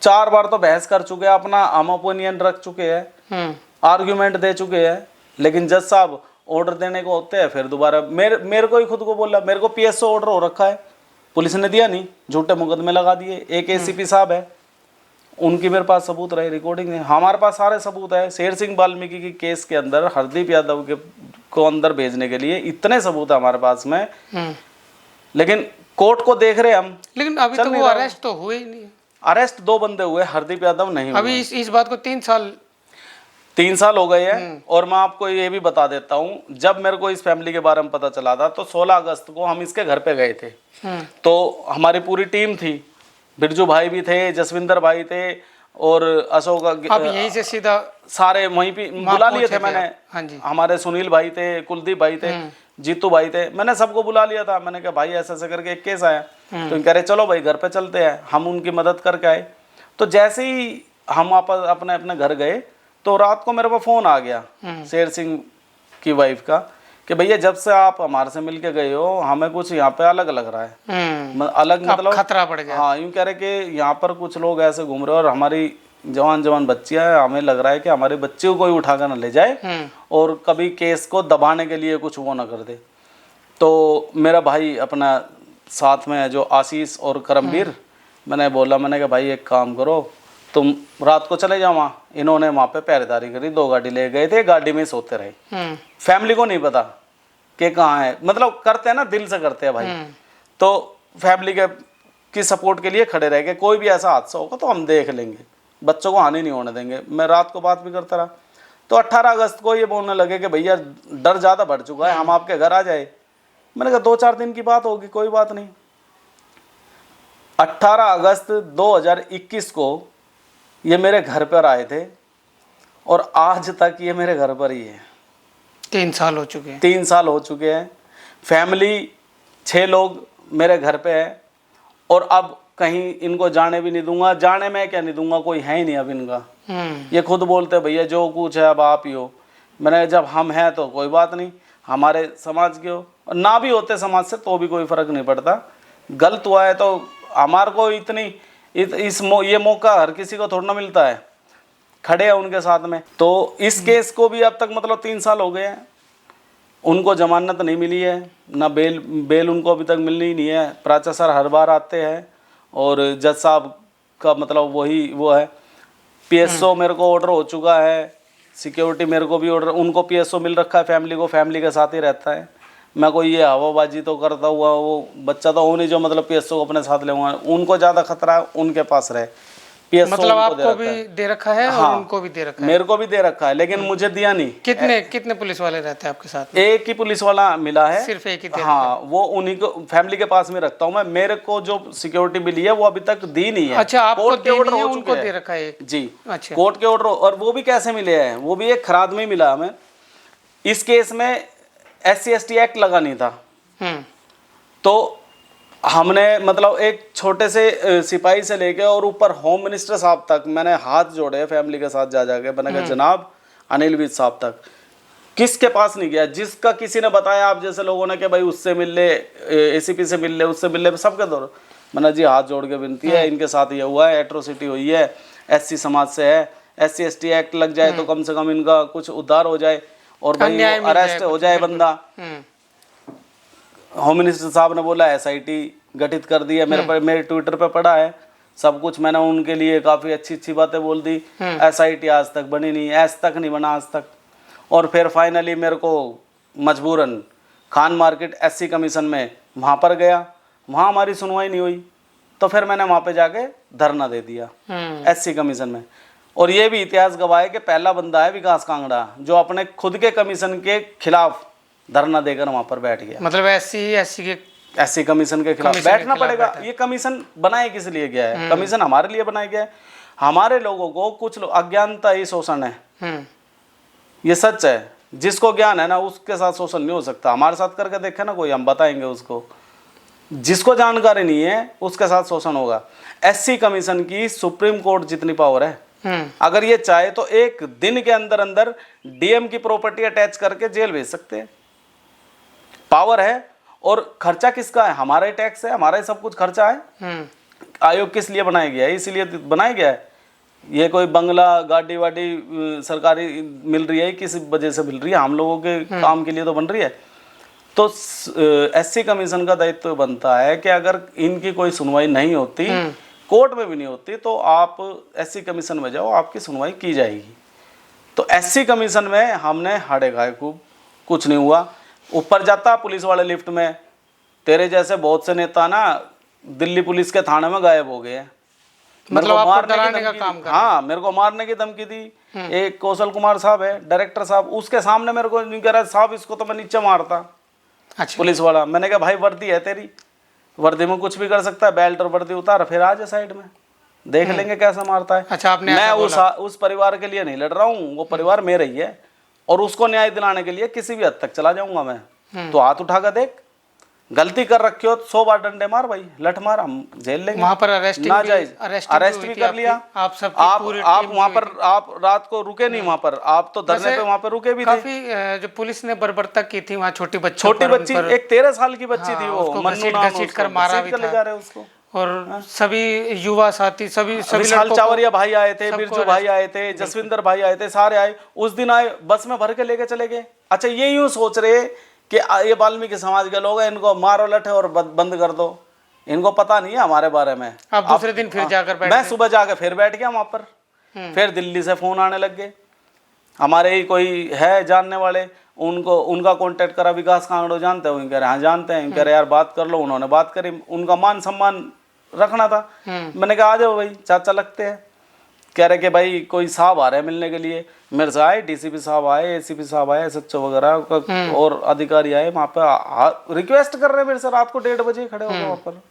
Speaker 1: 4 बार तो बहस कर चुके हैं, अपना हम ओपिनियन रख चुके हैं, आर्ग्यूमेंट दे चुके हैं। लेकिन जज साहब ऑर्डर देने को होते हैं, फिर दोबारा मेरे को ही खुद को बोला, मेरे को पीएसओ ऑर्डर हो रखा है, पुलिस ने दिया नहीं, झूठे मुकदमे लगा दिए। एक एसीपी साहब है, उनकी मेरे पास सबूत रहे, रिकॉर्डिंग है, हमारे पास सारे सबूत है। शेर सिंह वाल्मीकि की केस के अंदर हरदीप यादव को अंदर भेजने के लिए इतने सबूत है हमारे पास में, लेकिन कोर्ट को देख रहे हम।
Speaker 2: लेकिन अभी तो वो अरेस्ट तो हुए ही नहीं।
Speaker 1: अरेस्ट 2 बंदे हुए, हरदीप यादव नहीं हुए।
Speaker 2: अभी इस बात को 3 साल हो गए हैं। और मैं आपको ये भी बता देता हूँ, जब मेरे को इस फैमिली के बारे में पता चला था, तो 16 अगस्त को हम इसके घर पे गए थे। तो हमारी पूरी टीम थी, बिरजू भाई भी थे, जसविंदर भाई थे, और अशोक, अब यहीं से सीधा
Speaker 1: सारे वहीं पे बुला लिए थे मैंने।
Speaker 2: हाँ जी।
Speaker 1: हमारे सुनील भाई थे, कुलदीप भाई थे, जीतू भाई थे, मैंने सबको बुला लिया था। मैंने कहा भाई ऐसा ऐसा करके एक केस आया, तो कह रहे चलो भाई घर पे चलते हैं। हम उनकी मदद करके आए। तो जैसे ही हम अपने अपने घर गए, तो रात को मेरे पास फोन आ गया शेर सिंह की वाइफ का, कि भैया जब से आप हमारे से मिलके गए हो, हमें कुछ यहाँ पे अलग लग रहा है। अलग मतलब
Speaker 2: खतरा पड़ गया।
Speaker 1: हाँ, यूं कह रहे कि यहाँ पर कुछ लोग ऐसे घूम रहे हैं, और हमारी जवान बच्चियां हैं, हमें लग रहा है कि हमारे बच्चे को कोई उठाकर ना ले जाए, और कभी केस को दबाने के लिए कुछ वो ना कर दे। तो मेरा भाई अपना साथ में जो आशीष और करमवीर, मैंने बोला, मैंने कहा भाई एक काम करो, तुम रात को चले जाओ वहाँ। इन्होंने वहाँ पे पहरेदारी करी, 2 गाड़ी ले गए थे, गाड़ी में सोते रहे। फैमिली को नहीं पता कि कहाँ है, मतलब करते हैं ना, दिल से करते हैं भाई। तो फैमिली की सपोर्ट के लिए खड़े रह गए, कोई भी ऐसा हादसा होगा तो हम देख लेंगे, बच्चों को हानि नहीं होने देंगे। मैं रात को बात भी करता रहा। तो 18 अगस्त को ये बोलने लगे कि भैया डर ज़्यादा बढ़ चुका है, हम आपके घर आ जाए। मैंने कहा 2-4 दिन की बात होगी, कोई बात नहीं। 18 अगस्त 2021 को ये मेरे घर पर आए थे, और आज तक ये मेरे घर पर ही है।
Speaker 2: 3 साल हो चुके हैं।
Speaker 1: 3 साल हो चुके हैं। फैमिली 6 लोग मेरे घर पे हैं और अब कहीं इनको जाने भी नहीं दूंगा। जाने में क्या नहीं दूंगा, कोई है ही नहीं अब इनका। ये खुद बोलते भैया जो कुछ है अब आप ही हो। मैंने जब हम हैं तो कोई बात नहीं, हमारे समाज के हो, और ना भी होते समाज से तो भी कोई फर्क नहीं पड़ता। गलत हुआ है तो हमारे को इतनी ये मौका हर किसी को थोड़ा ना मिलता है, खड़े हैं उनके साथ में। तो इस केस को भी अब तक मतलब 3 साल हो गए हैं, उनको जमानत नहीं मिली है, ना बेल उनको अभी तक मिलनी नहीं है। प्राचा सर हर बार आते हैं और जज साहब का मतलब वो है। पीएसओ मेरे को ऑर्डर हो चुका है, सिक्योरिटी मेरे को भी ऑर्डर, उनको पीएसओ मिल रखा है, फैमिली के साथ ही रहता है। मैं कोई ये हवाबाजी तो करता हुआ वो बच्चा तो हो नहीं जो मतलब पीएसओ को अपने साथ ले आऊंगा। उनको ज़्यादा खतरा उनके पास रहे। पीएसओ
Speaker 2: मतलब आपको भी दे रखा है
Speaker 1: हाँ,
Speaker 2: और उनको भी दे रखा है।
Speaker 1: मेरे को भी दे रखा है लेकिन मुझे दिया नहीं।
Speaker 2: कितने पुलिस वाले रहते हैं आपके साथ?
Speaker 1: एक ही पुलिस वाला मिला है,
Speaker 2: सिर्फ एक ही दे
Speaker 1: हाँ, वो उन्हीं को फैमिली के पास में रखता हूँ मैं। मेरे को जो सिक्योरिटी मिली है वो अभी तक दी नहीं है।
Speaker 2: अच्छा, आपको
Speaker 1: कोर्ट के ऑर्डर हो
Speaker 2: उनको
Speaker 1: चुके
Speaker 2: दे
Speaker 1: हैं
Speaker 2: रखा है
Speaker 1: जी।
Speaker 2: अच्छा,
Speaker 1: कोर्ट के ऑर्डर, और वो भी कैसे मिले हैं, वो भी एक खराद में ही मिला हमें। इस केस में SC/ST एक्ट लगा नहीं था, तो हमने मतलब एक छोटे से सिपाही से लेके और ऊपर होम मिनिस्टर साहब तक मैंने हाथ जोड़े फैमिली के साथ जा जाके। मैंने कहा जनाब अनिल विज साहब तक, किसके पास नहीं गया, जिसका किसी ने बताया आप जैसे लोगों ने कि भाई उससे मिल ले, ACP से मिल ले, उससे मिल ले, सबके दौर मैंने जी हाथ जोड़ के विनती है, इनके साथ ये हुआ है, एट्रोसिटी हुई है, SC समाज से है, SC/ST एक्ट लग जाए तो कम से कम इनका कुछ उद्धार हो जाए और भाई अरेस्ट हो जाए बंदा। होम मिनिस्टर साहब ने बोला SIT गठित कर दी है। मेरे ट्विटर पे पड़ा है सब कुछ, मैंने उनके लिए काफ़ी अच्छी बातें बोल दी। SIT आज तक बनी नहीं, आज तक नहीं बना आज तक। और फिर फाइनली मेरे को मजबूरन खान मार्केट SC कमीशन में वहाँ पर गया, वहाँ हमारी सुनवाई नहीं हुई, तो फिर मैंने वहाँ पे जाके धरना दे दिया SC कमीशन में। और ये भी इतिहास गवाह है कि पहला बंदा है विकास कांगड़ा जो अपने खुद के कमीशन के खिलाफ धरना देकर वहाँ पर बैठ गया।
Speaker 2: मतलब SC
Speaker 1: कमीशन के खिलाफ बैठना पड़ेगा। ये कमीशन बनाया किस लिए गया है? कमीशन हमारे लिए बनाया गया है। हमारे लोगों को कुछ अज्ञानता ही शोषण है, ये सच है। जिसको ज्ञान है ना उसके साथ शोषण नहीं हो सकता। हमारे साथ करके देखे ना कोई, हम बताएंगे उसको। जिसको जानकारी नहीं है उसके साथ शोषण होगा। SC कमीशन की सुप्रीम कोर्ट जितनी पावर है, अगर ये चाहे तो एक दिन के अंदर अंदर DM की प्रॉपर्टी अटैच करके जेल भेज सकते हैं। पावर है। और खर्चा किसका है? हमारा ही टैक्स है, हमारा ही सब कुछ खर्चा है। आयोग किस लिए बनाया गया है? इसीलिए बनाया गया है। ये कोई बंगला गाड़ी वाड़ी सरकारी मिल रही है, किस वजह से मिल रही है? हम लोगों के काम के लिए तो बन रही है। तो SC कमीशन का दायित्व बनता है कि अगर इनकी कोई सुनवाई नहीं होती, कोर्ट में भी नहीं होती, तो आप SC कमीशन में जाओ, आपकी सुनवाई की जाएगी। तो SC कमीशन में हमने हाड़े खाए खूब, कुछ नहीं हुआ। ऊपर जाता पुलिस वाले लिफ्ट में, तेरे जैसे बहुत से नेता ना दिल्ली पुलिस के थाने में गायब हो गए हैं।
Speaker 2: मतलब आपको डराने का काम कर रहे हैं।
Speaker 1: हाँ, मेरे को मारने की धमकी दी। एक कौशल कुमार साहब है, डायरेक्टर साहब, उसके सामने मेरे को नहीं कह रहा साहब इसको तो मैं नीचे मारता।
Speaker 2: अच्छा,
Speaker 1: पुलिस वाला। मैंने कहा भाई वर्दी है तेरी, वर्दी में कुछ भी कर सकता है, बेल्ट और वर्दी उतार, फिर आ जा साइड में, देख लेंगे कैसा मारता है।
Speaker 2: अच्छा, आपने
Speaker 1: मैं उस परिवार के लिए नहीं लड़ रहा हूँ, वो परिवार मेरा ही है, और उसको न्याय दिलाने के लिए किसी भी हद तक चला जाऊंगा मैं। तो हाथ उठा कर देख, गलती कर रखी हो तो 100 बार डंडे मार भाई, लठ मार, हम झेल लेंगे।
Speaker 2: वहाँ पर अरेस्ट भी
Speaker 1: कर लिया
Speaker 2: आप सब।
Speaker 1: आप वहाँ पर आप रात को रुके नहीं वहाँ पर, आप तो धरने पे वहाँ पर रुके भी थे।
Speaker 2: काफी जो पुलिस ने बर्बरता की थी वहाँ, छोटी बच्ची,
Speaker 1: एक 13 साल की बच्ची थी, वो
Speaker 2: घसीट कर मारा भी था।
Speaker 1: उसको
Speaker 2: और सभी युवा साथी, सभी
Speaker 1: विशाल चावरिया भाई आए थे, बिरजू भाई आए थे, जसविंदर भाई आए थे, सारे आए उस दिन, आए बस में भर के लेके चले गए। अच्छा, ये यूं सोच रहे कि ये वाल्मीकि समाज के लोग हैं, इनको मारो लठे और बंद कर दो, इनको पता नहीं है हमारे बारे में।
Speaker 2: आप दूसरे दिन फिर जाकर बैठ,
Speaker 1: मैं सुबह जाकर फिर बैठ गया वहां पर। फिर दिल्ली से फोन आने लग गए, हमारे ही कोई है जानने वाले, उनका कांटेक्ट करा, विकास कांगड़ो जानते हो? कह रहे हाँ जानते हैं। कह रहे यार बात कर लो। उन्होंने बात करी, उनका मान सम्मान रखना था। मैंने कहा आ जाओ भाई, चाचा लगते हैं। कह रहे कि भाई कोई साहब आ रहे हैं मिलने के लिए। मेरे से आए, DCP साहब आए, ACP साहब आए, SHO वगैरह और अधिकारी आए, वहाँ पे रिक्वेस्ट कर रहे हैं मेरे से, रात को 1:30 बजे खड़े हो गए वहाँ पर।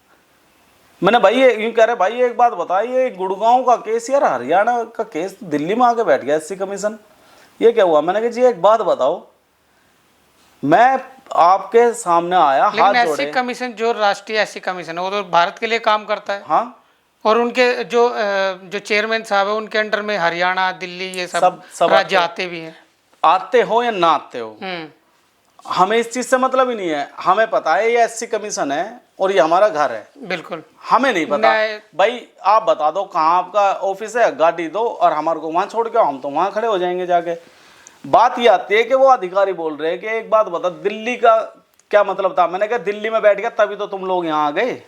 Speaker 1: मैंने भाई ये यूँ कह रहे भाई एक बात बताइए, गुड़गांव का केस यार हरियाणा का केस दिल्ली में आके बैठ गया SC कमीशन, ये क्या हुआ? मैंने कहा जी एक बात बताओ, मैं आपके सामने आया, हाथ
Speaker 2: लेकिन
Speaker 1: जोड़े।
Speaker 2: एससी कमीशन, जो राष्ट्रीय एससी कमीशन है, वो तो भारत के लिए काम करता है।
Speaker 1: हाँ,
Speaker 2: और उनके जो चेयरमैन साहब है, उनके अंडर में हरियाणा, दिल्ली, ये सब राज्य आते भी हैं।
Speaker 1: आते हो या ना आते हो, हमें इस चीज से मतलब ही नहीं है। हमें पता है ये एससी कमीशन है और ये हमारा घर है,
Speaker 2: बिल्कुल
Speaker 1: हमें नहीं पता। भाई आप बता दो कहाँ आपका ऑफिस है, गाड़ी दो और हमारे को वहां छोड़ के, हम तो वहां खड़े हो जाएंगे जाके। बात ये आती है कि वो अधिकारी बोल रहे हैं कि एक बात बता, दिल्ली का क्या मतलब था। मैंने कहा दिल्ली में बैठ गया तभी तो तुम लोग यहाँ आ गए।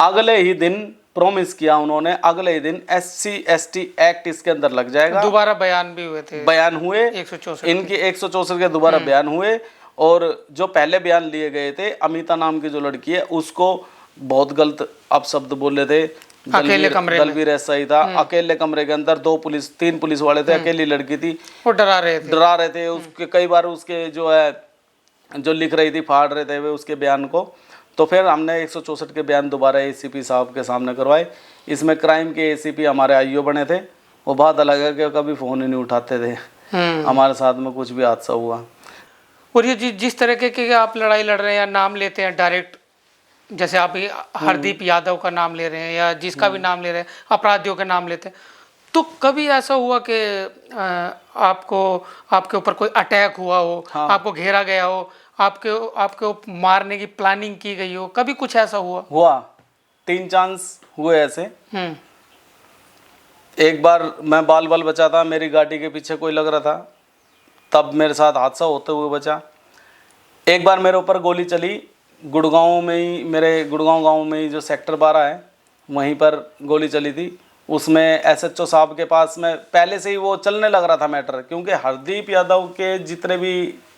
Speaker 1: अगले ही दिन प्रॉमिस किया उन्होंने, अगले ही दिन SC ST एक्ट इसके अंदर लग जाएगा।
Speaker 2: दोबारा बयान भी हुए थे,
Speaker 1: बयान हुए
Speaker 2: 164
Speaker 1: इनके 164 के दोबारा बयान हुए। और जो पहले बयान लिए गए थे, अमिता नाम की जो लड़की है उसको बहुत गलत अपशब्द बोले थे।
Speaker 2: अकेले कमरे में
Speaker 1: दलवीर SI था, अकेले कमरे के अंदर 3 पुलिस वाले थे, अकेली लड़की थी,
Speaker 2: वो डरा रहे थे
Speaker 1: उसके कई बार उसके जो है जो लिख रही थी फाड़ रहे थे वे उसके बयान को। तो फिर हमने 164 के बयान दोबारा ACP साहब के सामने करवाए। इसमें क्राइम के ACP हमारे IO बने थे। वो बात अलग है कि कभी फ़ोन ही नहीं उठाते थे हमारे साथ में कुछ भी हादसा हुआ।
Speaker 2: और ये जिस तरह के आप लड़ाई लड़ रहे हैं या नाम लेते हैं डायरेक्ट, जैसे आप हरदीप यादव का नाम ले रहे हैं या जिसका भी नाम ले रहे हैं, अपराधियों के नाम लेते हैं, तो कभी ऐसा हुआ कि आपके ऊपर कोई अटैक हुआ हो, आपको घेरा गया हो, आपके मारने की प्लानिंग की गई हो, कभी कुछ ऐसा हुआ?
Speaker 1: 3 चांस हुए ऐसे। एक बार मैं बाल बचा था, मेरी गाड़ी के पीछे कोई लग रहा था, तब मेरे साथ हादसा होते हुए बचा। एक बार मेरे ऊपर गोली चली गुड़गांव में ही, मेरे गुड़गांव गांव में ही जो सेक्टर 12 है वहीं पर गोली चली थी। उसमें SHO साहब के पास में पहले से ही वो चलने लग रहा था मैटर, क्योंकि हरदीप यादव के जितने भी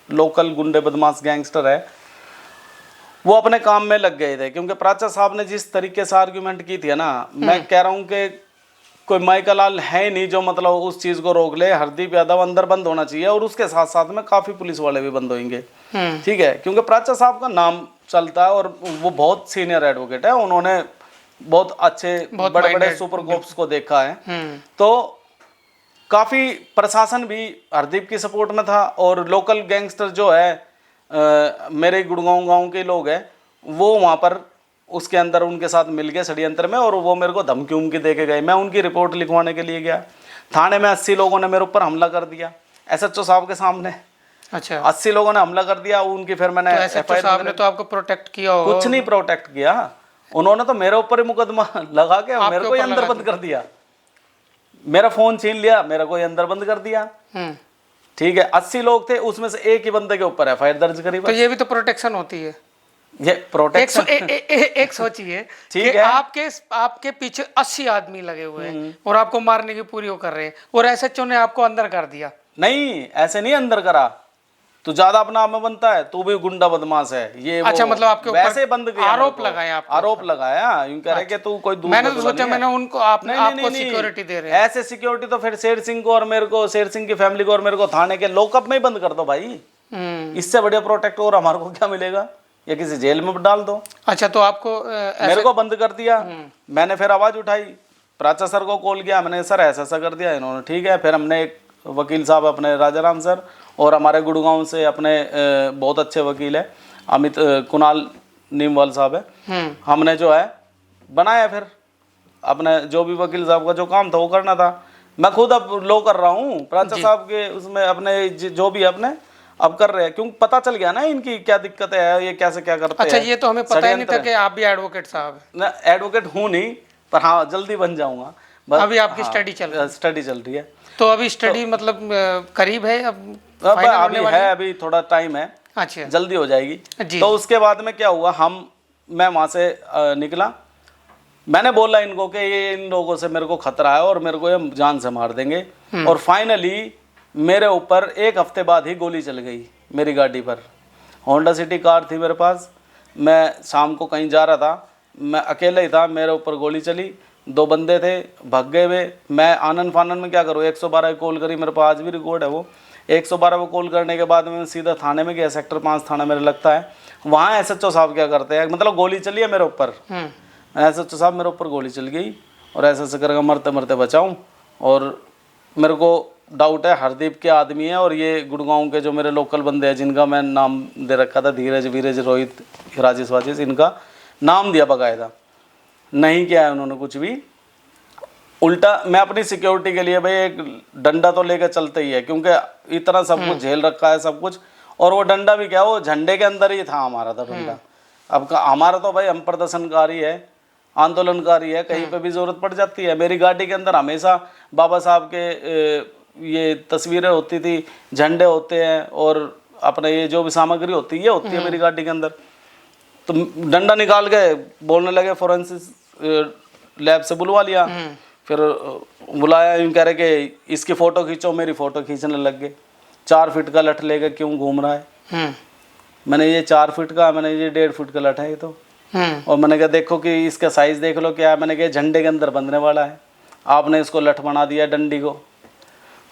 Speaker 1: लोकल गुंडे बदमाश गैंगस्टर है वो अपने काम में लग गए थे। क्योंकि प्राचा साहब ने जिस तरीके से आर्ग्यूमेंट की थी ना, मैं कह रहा हूँ कि कोई माइकल लाल है नहीं जो मतलब उस चीज़ को रोक ले। हरदीप यादव अंदर बंद होना चाहिए और उसके साथ साथ में काफ़ी पुलिस वाले भी बंद होंगे, ठीक है, क्योंकि प्राचा साहब का नाम चलता है और वो बहुत सीनियर एडवोकेट है। उन्होंने बहुत अच्छे बड़े बड़े सुपर कोप्स को देखा है। तो काफ़ी प्रशासन भी हरदीप की सपोर्ट में था और लोकल गैंगस्टर जो है मेरे गुड़गांव गांव के लोग हैं वो वहाँ पर उसके अंदर उनके साथ मिल गए षड्यंत्र में, और वो मेरे को धमकी उमकी दे के गए। मैं उनकी रिपोर्ट लिखवाने के लिए गया थाने में। 80 लोगों ने मेरे ऊपर हमला कर दिया SHO साहब के सामने।
Speaker 2: अच्छा,
Speaker 1: 80 लोगों ने हमला कर दिया उनकी। फिर मैंने
Speaker 2: तो SHO साहब ने तो आपको प्रोटेक्ट किया होगा?
Speaker 1: कुछ नहीं प्रोटेक्ट किया उन्होंने, तो मेरे ऊपर ही मुकदमा लगा के मेरे को ही अंदर बंद कर दिया। मेरा फोन छीन लिया, मेरे को ही अंदर बंद कर दिया। ठीक है, 80 लोग थे, उसमें से एक ही बंदे के ऊपर FIR दर्ज करी।
Speaker 2: तो ये भी तो प्रोटेक्शन होती है।
Speaker 1: ये प्रोटेक्शन
Speaker 2: एक सोचिए कि आपके पीछे 80 आदमी लगे हुए हैं और आपको मारने की पूरी वो कर रहे हैं, और SHO ने आपको अंदर कर दिया।
Speaker 1: नहीं, ऐसे नहीं अंदर करा, तू ज्यादा अपना आप में बनता है, तू भी गुंडा बदमाश है ये।
Speaker 2: अच्छा, मतलब आपके ऊपर
Speaker 1: वैसे बंद किया,
Speaker 2: आरोप लगाया आपको?
Speaker 1: आरोप लगाया, यूं कह रहे कि तू कोई दूर।
Speaker 2: मैंने तो सोचा मैंने उनको आपको सिक्योरिटी दे रहे हैं।
Speaker 1: ऐसे सिक्योरिटी तो फिर शेर सिंह को और मेरे को, शेर सिंह की फैमिली को और मेरे को थाने के लॉकअप में ही बंद कर दो भाई। इससे बढ़िया प्रोटेक्ट और हमारे को क्या मिलेगा, या किसी जेल में डाल दो।
Speaker 2: अच्छा, तो आपको
Speaker 1: मेरे को बंद कर दिया। मैंने फिर आवाज उठाई, प्राचा सर को कॉल किया मैंने, सर ऐसा ऐसा कर दिया इन्होंने। ठीक है, फिर हमने एक वकील साहब अपने राजाराम सर और हमारे गुड़गांव से अपने बहुत अच्छे वकील है अमित कुणाल नीमवाल साहब है, हमने जो है बनाया। फिर अपने जो भी वकील साहब का जो काम था वो करना था। मैं खुद अब लो कर रहा हूँ प्राचा साहब के उसमें अपने जो भी अपने अब कर रहे हैं, क्योंकि पता चल गया ना इनकी क्या दिक्कत है, ये कैसे क्या करते हैं।
Speaker 2: अच्छा, ये तो हमें पता ही नहीं था कि आप भी एडवोकेट साहब हैं।
Speaker 1: ना एडवोकेट हूँ नहीं, पर हाँ जल्दी बन जाऊंगा।
Speaker 2: अभी आपकी स्टडी चल रही है? तो अभी स्टडी मतलब करीब है,
Speaker 1: अभी है, अभी थोड़ा टाइम है।
Speaker 2: अच्छा,
Speaker 1: जल्दी हो जाएगी। तो उसके बाद में क्या हुआ, मैं वहां से निकला। मैंने बोला इनको कि ये इन लोगों से मेरे को खतरा है और मेरे को ये जान से मार देंगे। और फाइनली मेरे ऊपर 1 हफ्ते बाद ही गोली चल गई मेरी गाड़ी पर। होंडा सिटी कार थी मेरे पास, मैं शाम को कहीं जा रहा था, मैं अकेला ही था, मेरे ऊपर गोली चली। 2 बंदे थे, भाग गए वे। मैं आनन फानन में क्या करूँ, 112 कॉल करी, मेरे पास आज भी रिकॉर्ड है वो। 112 को कॉल करने के बाद मैं सीधा थाने में गया, सेक्टर 5 थाना मेरे लगता है। वहाँ SHO साहब क्या करते हैं, मतलब गोली चली है मेरे ऊपर, SHO साहब मेरे ऊपर गोली चल गई और ऐसे करके मरते मरते बचाऊँ। और मेरे को डाउट है हरदीप के आदमी है, और ये गुड़गांव के जो मेरे लोकल बंदे हैं जिनका मैं नाम दे रखा था, धीरज वीरज रोहित राजेश वाजेश, इनका नाम दिया बकायदा। नहीं किया है उन्होंने कुछ भी, उल्टा मैं अपनी सिक्योरिटी के लिए भाई एक डंडा तो लेकर चलते ही है, क्योंकि इतना सब कुछ झेल रखा है सब कुछ। और वो डंडा भी क्या, वो झंडे के अंदर ही था हमारा तो डंडा। अब हमारा तो भाई हम प्रदर्शनकारी है, आंदोलनकारी है, कहीं पे भी जरूरत पड़ जाती है। मेरी गाड़ी के अंदर हमेशा बाबा साहब के ये तस्वीरें होती थी, झंडे होते हैं, और अपने ये जो भी सामग्री होती है ये होती है मेरी गाड़ी के अंदर। तो डंडा निकाल के बोलने लगे, फोरेंसिक लैब से बुलवा लिया, फिर बुलाया, यूँ कह रहे कि इसकी फ़ोटो खींचो, मेरी फ़ोटो खींचने लग गए। 4 फीट का लठ लेकर क्यों घूम रहा है? मैंने ये 4 फीट का, मैंने ये 1.5 फीट का लठ है ये तो। और मैंने कहा देखो कि इसका साइज़ देख लो क्या है। मैंने कहा झंडे के अंदर बंधने वाला है, आपने इसको लठ बना दिया डंडी को।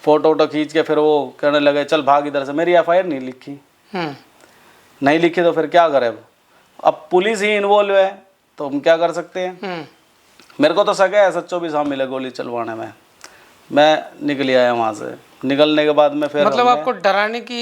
Speaker 1: फ़ोटो वोटो खींच के फिर वो कहने लगे चल भाग इधर से। मेरी FIR नहीं लिखी, नहीं लिखी तो फिर क्या करें? अब पुलिस ही इन्वॉल्व है तो हम क्या कर सकते हैं? मेरे को तो शक है SHO भी सामने मिले गोली चलवाने में। मैं निकल आया वहाँ से। निकलने के बाद में फिर
Speaker 2: मतलब आपको डराने की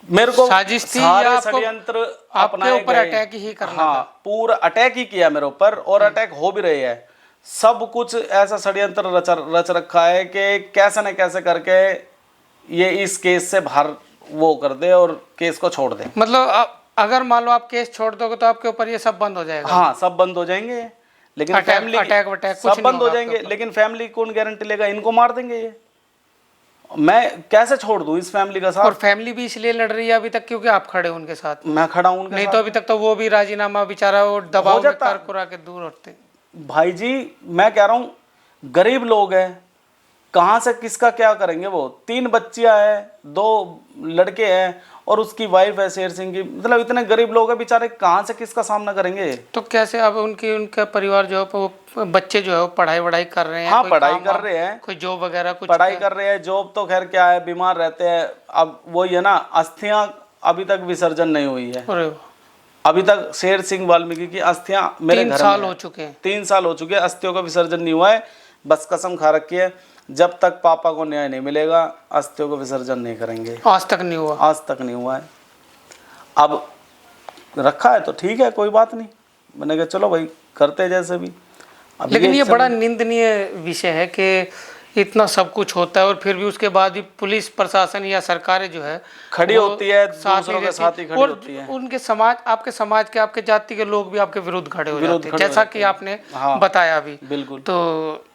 Speaker 1: मेरे को
Speaker 2: साजिश थी,
Speaker 1: सारे
Speaker 2: या
Speaker 1: षड्यंत्र
Speaker 2: आपके ऊपर अटैक ही करना?
Speaker 1: हाँ, पूरा अटैक ही किया मेरे ऊपर, और अटैक हो भी रही है। सब कुछ ऐसा षड्यंत्र रच रखा है कि कैसे न कैसे करके ये इस केस से बाहर वो कर दे और केस को छोड़ दे।
Speaker 2: मतलब अगर मान लो आप केस छोड़ दोगे तो आपके ऊपर ये सब बंद हो जाएगा?
Speaker 1: हाँ, सब बंद हो जाएंगे, लेकिन फैमिली
Speaker 2: अटैक
Speaker 1: सब बंद हो जाएंगे, लेकिन फैमिली कौन गारंटी लेगा? इनको मार देंगे ये। मैं कैसे छोड़ दूं इस फैमिली का साथ?
Speaker 2: और फैमिली भी इसलिए लड़ रही है अभी तक क्योंकि आप खड़े हो उनके साथ।
Speaker 1: मैं खड़ा हूं उनके
Speaker 2: नहीं
Speaker 1: साथ।
Speaker 2: तो अभी तक तो वो भी राजीनामा बेचारा वो दबाव में कर कुरा के दूर हटते।
Speaker 1: भाई जी मैं कह रहा हूँ, गरीब लोग हैं, कहाँ से किसका क्या करेंगे? वो 3 बच्चियां हैं, 2 लड़के हैं, और उसकी वाइफ है शेर सिंह की। मतलब इतने गरीब लोग हैं बेचारे, कहाँ से किसका सामना करेंगे?
Speaker 2: तो कैसे अब उनका परिवार जो है वो बच्चे जो है वो पढ़ाई वढ़ाई कर रहे हैं?
Speaker 1: हाँ, पढ़ाई कर रहे हैं,
Speaker 2: कोई जॉब वगैरह कुछ
Speaker 1: पढ़ाई कर रहे हैं। जॉब तो खैर क्या है, बीमार रहते हैं। अब वही है ना, अस्थियां अभी तक विसर्जन नहीं हुई है। अभी तक शेर सिंह वाल्मीकि की अस्थियां मेरे घर में
Speaker 2: 3 साल हो चुके हैं।
Speaker 1: 3 साल हो चुके हैं, अस्थियों का विसर्जन नहीं हुआ है। बस कसम खा रखी है, जब तक पापा को न्याय नहीं मिलेगा अस्थियों को विसर्जन नहीं करेंगे।
Speaker 2: आज तक नहीं हुआ? आज
Speaker 1: तक नहीं हुआ है। अब रखा है तो ठीक है, कोई बात नहीं। मैंने कहा चलो भाई करते जैसे भी।
Speaker 2: लेकिन ये बड़ा निंदनीय विषय है कि इतना सब कुछ होता है और फिर भी उसके बाद भी पुलिस प्रशासन या सरकारें जो है
Speaker 1: खड़ी होती है, दूसरों के साथ ही खड़ी होती है।
Speaker 2: उनके समाज, आपके समाज के, आपके जाति के लोग भी आपके विरुद्ध खड़े हो जाते हैं, जैसा कि आपने बताया अभी।
Speaker 1: बिल्कुल।
Speaker 2: तो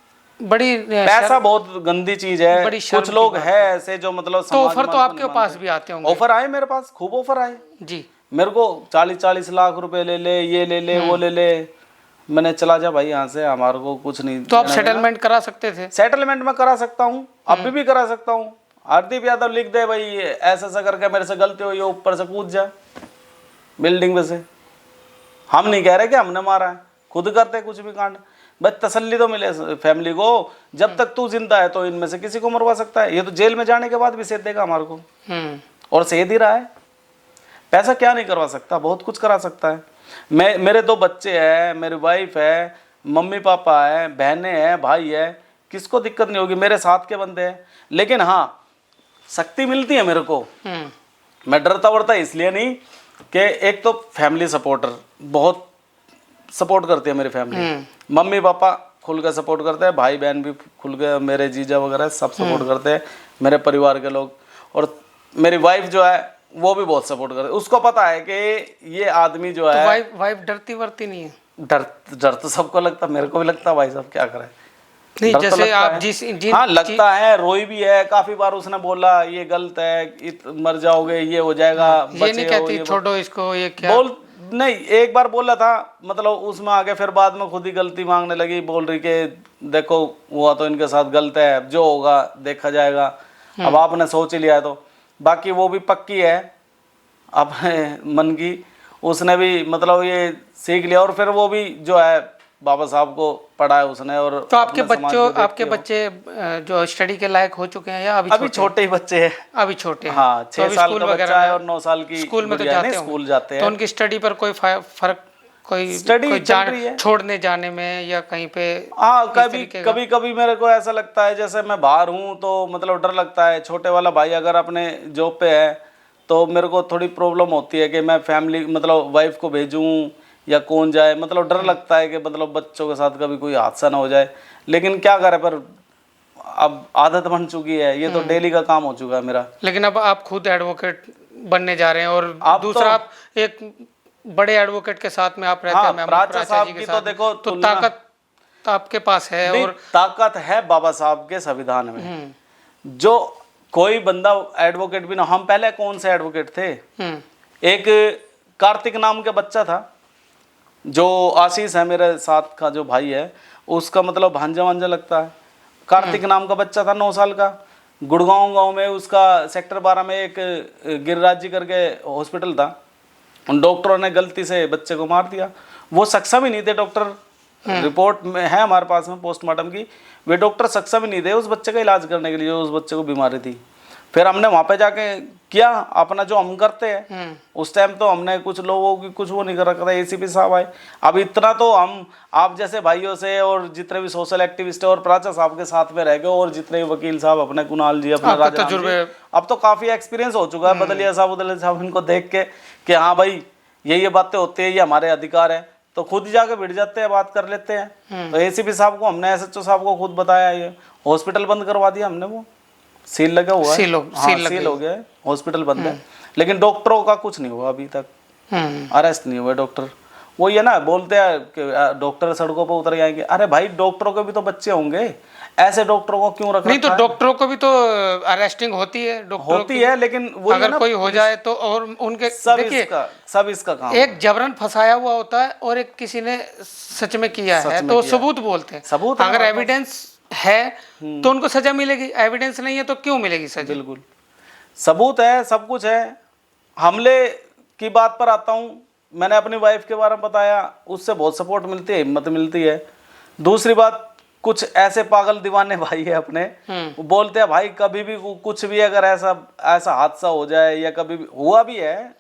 Speaker 2: बड़ी
Speaker 1: पैसा बहुत गंदी चीज है। कुछ लोग हैं ऐसे जो मतलब
Speaker 2: तो ऑफर तो आपके पास भी आते होंगे?
Speaker 1: ऑफर आए मेरे पास, खूब ऑफर आए
Speaker 2: जी।
Speaker 1: मेरे को 40-40 लाख रुपए ले ले, ये ले ले, वो ले ले। मैंने चला जा भाई यहाँ से, हमारे को कुछ नहीं।
Speaker 2: तो आप सेटलमेंट करा सकते थे?
Speaker 1: सेटलमेंट में करा सकता हूँ, अभी भी करा सकता हूँ। हरदीप यादव लिख दे भाई ऐसा ऐसा करके मेरे से गलती हुई है, ऊपर से कूद जा बिल्डिंग में से। हम नहीं कह रहे कि हमने मारा है, खुद करते कुछ भी कांड। बस तसल्ली तो मिले फैमिली को, जब तक तू जिंदा है तो इनमें से किसी को मरवा सकता है। ये तो जेल में जाने के बाद भी सेध देगा हमारे को, और सेध ही रहा है। पैसा क्या नहीं करवा सकता, बहुत कुछ करा सकता है। मेरे 2 बच्चे हैं, मेरी वाइफ है, मम्मी पापा है, बहनें हैं, भाई है, किसको दिक्कत नहीं होगी? मेरे साथ के बंदे हैं। लेकिन हाँ, शक्ति मिलती है मेरे को। मैं डरता वरता इसलिए नहीं कि एक तो फैमिली सपोर्टर बहुत सपोर्ट करती है मेरी फैमिली। मम्मी पापा खुल के सपोर्ट करते हैं, भाई बहन भी खुल के, मेरे जीजा वगैरह सब सपोर्ट करते हैं, मेरे परिवार के लोग। और मेरी वाइफ जो है वो भी बहुत सपोर्ट करते हैं। उसको पता है कि ये आदमी जो है।
Speaker 2: तो वाइफ डरती वरती नहीं है?
Speaker 1: डर तो सबको लगता, मेरे को भी लगता है भाई साहब, क्या करें।
Speaker 2: नहीं, जैसे आप
Speaker 1: हाँ लगता है, रोई भी है काफी बार। उसने बोला ये गलत है, मर जाओगे, ये हो जाएगा,
Speaker 2: ये नहीं कहती छोड़ो इसको, ये क्या
Speaker 1: बोल नहीं। एक बार बोला था, मतलब उसमें आगे फिर बाद में खुद ही गलती मांगने लगी, बोल रही कि देखो हुआ तो इनके साथ गलत है, जो होगा देखा जाएगा। अब आपने सोच ही लिया है तो। बाकी वो भी पक्की है अपने मन की, उसने भी मतलब ये सीख लिया। और फिर वो भी जो है बाबा साहब को पढ़ा है उसने। और
Speaker 2: तो आपके बच्चे जो स्टडी के लायक हो चुके हैं या अभी
Speaker 1: छोटे ही बच्चे हैं?
Speaker 2: अभी छोटे हैं।
Speaker 1: हाँ, 6 साल का बच्चा है और 9 साल की
Speaker 2: स्कूल में तो जाते हैं।
Speaker 1: स्कूल जाते हैं।
Speaker 2: तो उनकी स्टडी पर कोई फर्क कोई
Speaker 1: Study
Speaker 2: कोई
Speaker 1: चल रही है।
Speaker 2: छोड़ने जाने में या कहीं पे?
Speaker 1: हाँ,
Speaker 2: इस
Speaker 1: कभी
Speaker 2: तरीके का?
Speaker 1: कभी कभी मेरे को ऐसा लगता है जैसे मैं बाहर हूँ तो मतलब डर लगता है। छोटे वाला भाई अगर अपने जॉब पे है तो मेरे को थोड़ी प्रॉब्लम होती है कि मैं फैमिली मतलब वाइफ को भेजूँ या कौन जाए, मतलब डर लगता है कि मतलब बच्चों के साथ कभी कोई हादसा ना हो जाए। लेकिन क्या करें, पर अब आदत बन चुकी है, ये तो डेली का काम हो चुका है मेरा।
Speaker 2: लेकिन अब आप खुद एडवोकेट बनने जा रहे हैं और
Speaker 1: आप
Speaker 2: दूसरा
Speaker 1: तो-
Speaker 2: आप एक बड़े एडवोकेट के साथ में आप रहते
Speaker 1: हाँ,
Speaker 2: हैं, महमूद
Speaker 1: प्राचा
Speaker 2: प्राचा
Speaker 1: साहब
Speaker 2: जी के
Speaker 1: की तो
Speaker 2: साथ,
Speaker 1: देखो
Speaker 2: तो
Speaker 1: तुलना-
Speaker 2: ताकत आपके पास है।
Speaker 1: नहीं,
Speaker 2: और
Speaker 1: ताकत है बाबा साहब के संविधान में। जो कोई बंदा एडवोकेट भी ना, हम पहले कौन से एडवोकेट थे, एक कार्तिक नाम का बच्चा था, जो आशीष है मेरे साथ का जो भाई है, उसका मतलब भांजा वांजा लगता है। कार्तिक नाम का बच्चा था 9 साल का, गुड़गांव गांव में उसका सेक्टर 12 में एक गिरिराज जी करके हॉस्पिटल था, उन डॉक्टरों ने गलती से बच्चे को मार दिया। वो सक्षम ही नहीं थे, डॉक्टर रिपोर्ट में है हमारे पास में पोस्टमार्टम की, वे डॉक्टर सक्षम ही नहीं थे उस बच्चे का इलाज करने के लिए, जो उस बच्चे को बीमारी थी। फिर हमने वहाँ पे जाके किया अपना जो हम करते हैं। उस टाइम तो हमने कुछ लोगों की कुछ वो नहीं कर रखा था, एसीपी साहब आए। अब इतना तो हम आप जैसे भाइयों से और जितने भी सोशल एक्टिविस्ट है और प्राचा साहब के साथ में रह गए, और जितने भी वकील साहब अपने कुणाल जी, अपने
Speaker 2: आपका
Speaker 1: राजा
Speaker 2: तजुर्बे-
Speaker 1: जी, अब तो काफ़ी एक्सपीरियंस हो चुका है। बदलिया साहब इनको देख के कि हाँ भाई ये बातें होती है, ये हमारे अधिकार है, तो खुद ही जाके भिड़ जाते हैं, बात कर लेते हैं। तो एसीपी साहब को हमने, एसएचओ साहब को खुद बताया, ये हॉस्पिटल बंद करवा दिया हमने, वो सील लगा हुआ है, सील हो गया है, हॉस्पिटल बंद है। लेकिन डॉक्टरों का कुछ नहीं हुआ अभी तक, अरेस्ट नहीं हुआ डॉक्टर। वो ये ना बोलते हैं कि डॉक्टर सड़कों पर उतर जाएंगे, अरे भाई डॉक्टरों के भी तो बच्चे होंगे, ऐसे डॉक्टरों को क्यों रखा?
Speaker 2: नहीं तो डॉक्टरों को भी तो अरेस्टिंग होती है, डॉक्टरों
Speaker 1: होती है, लेकिन वो
Speaker 2: अगर कोई हो जाए तो, और उनके
Speaker 1: सब
Speaker 2: देखिए
Speaker 1: इसका काम,
Speaker 2: एक जबरन फंसाया हुआ होता है और एक किसी ने सच में किया है, तो सबूत बोलते हैं।
Speaker 1: सबूत है,
Speaker 2: अगर एविडेंस है तो उनको सजा मिलेगी, एविडेंस नहीं है तो क्यों मिलेगी सजा?
Speaker 1: बिल्कुल सबूत है, सब कुछ है। हमले की बात पर आता हूँ, मैंने अपनी वाइफ के बारे में बताया, उससे बहुत सपोर्ट मिलती है, हिम्मत मिलती है। दूसरी बात, कुछ ऐसे पागल दीवाने भाई है अपने, वो बोलते हैं भाई कभी भी कुछ भी अगर ऐसा हादसा हो जाए, या कभी भी हुआ भी है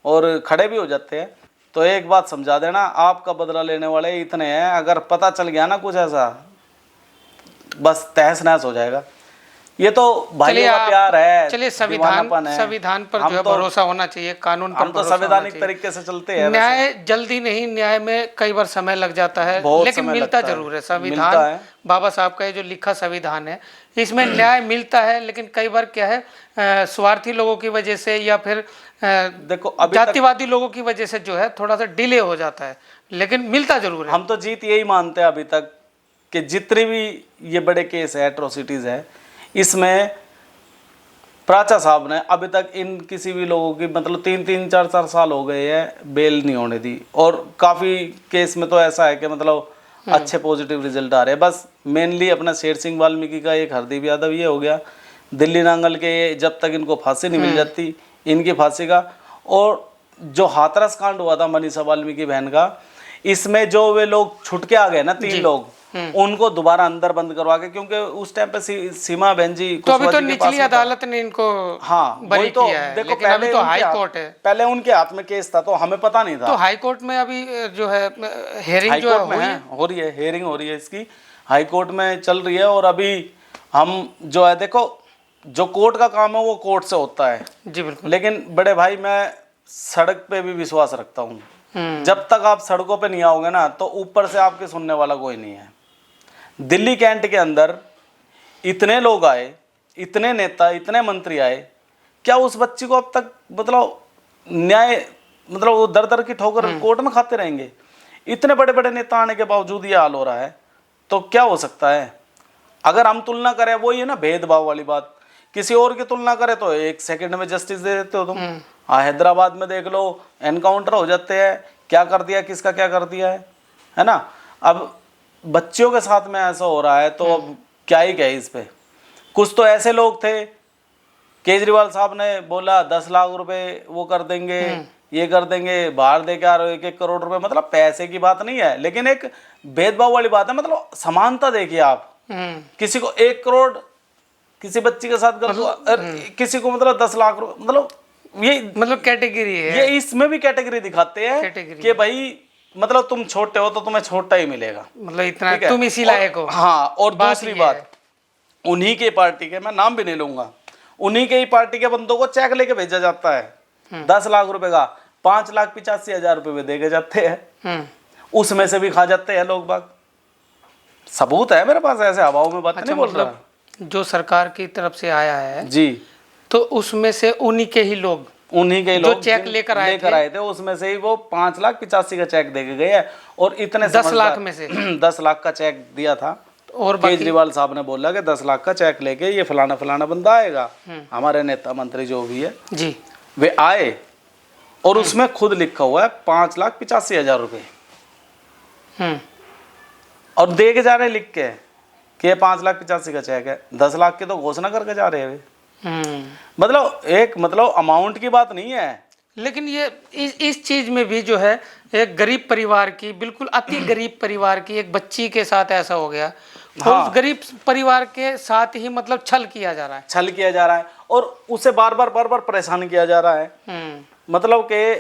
Speaker 1: और खड़े भी हो जाते हैं, तो एक बात समझा देना, आपका बदला लेने वाले इतने हैं, अगर पता चल गया ना कुछ ऐसा, बस तहस नहस हो जाएगा। ये तो भाइयों का प्यार है।
Speaker 2: चलिए,
Speaker 1: दीवानापन है।
Speaker 2: संविधान पर जो है भरोसा होना चाहिए, कानून पर
Speaker 1: हम तो संवैधानिक तरीके से चलते हैं।
Speaker 2: न्याय जल्दी नहीं, न्याय में कई बार समय लग जाता है, लेकिन मिलता जरूर है। संविधान बाबा साहब का ये जो लिखा संविधान है, इसमें न्याय मिलता है, लेकिन कई बार क्या है, स्वार्थी लोगों की वजह से या फिर
Speaker 1: देखो
Speaker 2: जातिवादी लोगों की वजह से जो है थोड़ा सा डिले हो जाता है, लेकिन मिलता जरूर है।
Speaker 1: हम तो जीत यही मानते हैं अभी तक कि जितने भी ये बड़े केस है, एट्रोसिटीज है, इसमें प्राचा साहब ने अभी तक इन किसी भी लोगों की मतलब 3-3, 4-4 साल हो गए हैं, बेल नहीं होने दी। और काफ़ी केस में तो ऐसा है कि मतलब अच्छे पॉजिटिव रिजल्ट आ रहे हैं। बस मेनली अपना शेर सिंह वाल्मीकि का, एक हरदीप यादव ये हो गया, दिल्ली नांगल के जब तक इनको फांसी नहीं मिल जाती, इनकी फांसी का। और जो हाथरस कांड हुआ था मनीषा वाल्मीकि बहन का, इसमें जो वे लोग छुट के आ गए ना 3 लोग, उनको दोबारा अंदर बंद करवा के, क्योंकि उस टाइम पे सीमा बहन जी
Speaker 2: तो अभी तो निचली अदालत ने इनको बरी
Speaker 1: तो
Speaker 2: किया है,
Speaker 1: देखो
Speaker 2: लेकिन अभी तो हाई कोर्ट है।
Speaker 1: पहले उनके हाथ में केस था तो हमें पता नहीं था।
Speaker 2: तो हाई कोर्ट में अभी जो है हेयरिंग जो है
Speaker 1: हो रही है, हेयरिंग हो रही है इसकी, हाई कोर्ट में चल रही है। और अभी हम जो है, देखो जो कोर्ट का काम है वो कोर्ट से होता है
Speaker 2: जी, बिल्कुल।
Speaker 1: लेकिन बड़े भाई मैं सड़क पे भी विश्वास रखता हूँ। जब तक आप सड़कों पे नहीं आओगे ना, तो ऊपर से आपके सुनने वाला कोई नहीं है। दिल्ली कैंट के अंदर इतने लोग आए, इतने नेता, इतने मंत्री आए, क्या उस बच्ची को अब तक मतलब न्याय, मतलब वो दर दर की ठोकर कोर्ट में खाते रहेंगे? इतने बड़े बड़े नेता आने के बावजूद ये हाल हो रहा है, तो क्या हो सकता है? अगर हम तुलना करें, वो ये ना भेदभाव वाली बात, किसी और की तुलना करें तो 1 सेकंड में जस्टिस दे देते हो तुम। हैदराबाद में देख लो, एनकाउंटर हो जाते हैं, क्या कर दिया, किसका क्या कर दिया है ना। अब बच्चियों के साथ में ऐसा हो रहा है, तो अब क्या ही कहे इस पे। कुछ तो ऐसे लोग थे, केजरीवाल साहब ने बोला 10 लाख रुपए वो कर देंगे, ये कर देंगे, बाहर दे के आ रहे हो 1-1 करोड़ रुपए। मतलब पैसे की बात नहीं है, लेकिन एक भेदभाव वाली बात है। मतलब समानता देखिए आप, किसी को 1 करोड़ किसी बच्ची के साथ कर दो, किसी को मतलब 10 लाख रुपए, मतलब ये
Speaker 2: मतलब कैटेगरी है।
Speaker 1: ये इसमें भी कैटेगरी दिखाते हैं कि भाई मतलब तुम छोटे हो तो तुम्हें छोटा ही मिलेगा,
Speaker 2: मतलब इतना
Speaker 1: ठीक है?
Speaker 2: तुम इसी लायक हो।
Speaker 1: हाँ, और
Speaker 2: बात
Speaker 1: दूसरी
Speaker 2: ये
Speaker 1: बात,
Speaker 2: है।
Speaker 1: उन्हीं के पार्टी के, मैं नाम भी नहीं लूंगा, उन्हीं के ही पार्टी के बंदों को चेक लेके भेजा जाता है 10 लाख रुपए का, 5,85,000 रुपए में देके जाते हैं, उसमें से भी खा जाते हैं लोग बाग। सबूत है मेरे पास, ऐसे हवाओं में बात नहीं बोल रहा।
Speaker 2: मतलब जो सरकार की तरफ से आया है
Speaker 1: जी,
Speaker 2: तो उसमें से उन्हीं के ही लोग,
Speaker 1: उन्हीं के
Speaker 2: जो
Speaker 1: लोग
Speaker 2: चेक लेकर आए
Speaker 1: थे, उसमें से ही वो 5,85,000 का चेक देके गए हैं। और इतने
Speaker 2: 10 लाख में से
Speaker 1: 10 लाख का चेक दिया था,
Speaker 2: और बाकी
Speaker 1: केजरीवाल साहब ने बोला कि 10 लाख का चेक लेके ये फलाना फलाना बंदा आएगा, हमारे नेता मंत्री जो भी है
Speaker 2: जी,
Speaker 1: वे आए, और उसमें खुद लिखा हुआ है 5,85,000 रुपए, और दे के जा रहे लिख के कि ये 5,85,000 का चेक है, 10 लाख की तो घोषणा करके जा रहे हैं। मतलब एक मतलब अमाउंट की बात नहीं है,
Speaker 2: लेकिन ये इस चीज में भी जो है एक गरीब परिवार की, बिल्कुल अति गरीब परिवार की एक बच्ची के साथ ऐसा हो गया।
Speaker 1: हाँ।
Speaker 2: उस गरीब परिवार के साथ ही मतलब छल किया जा रहा है,
Speaker 1: छल किया जा रहा है, और उसे बार बार परेशान किया जा रहा है। मतलब कि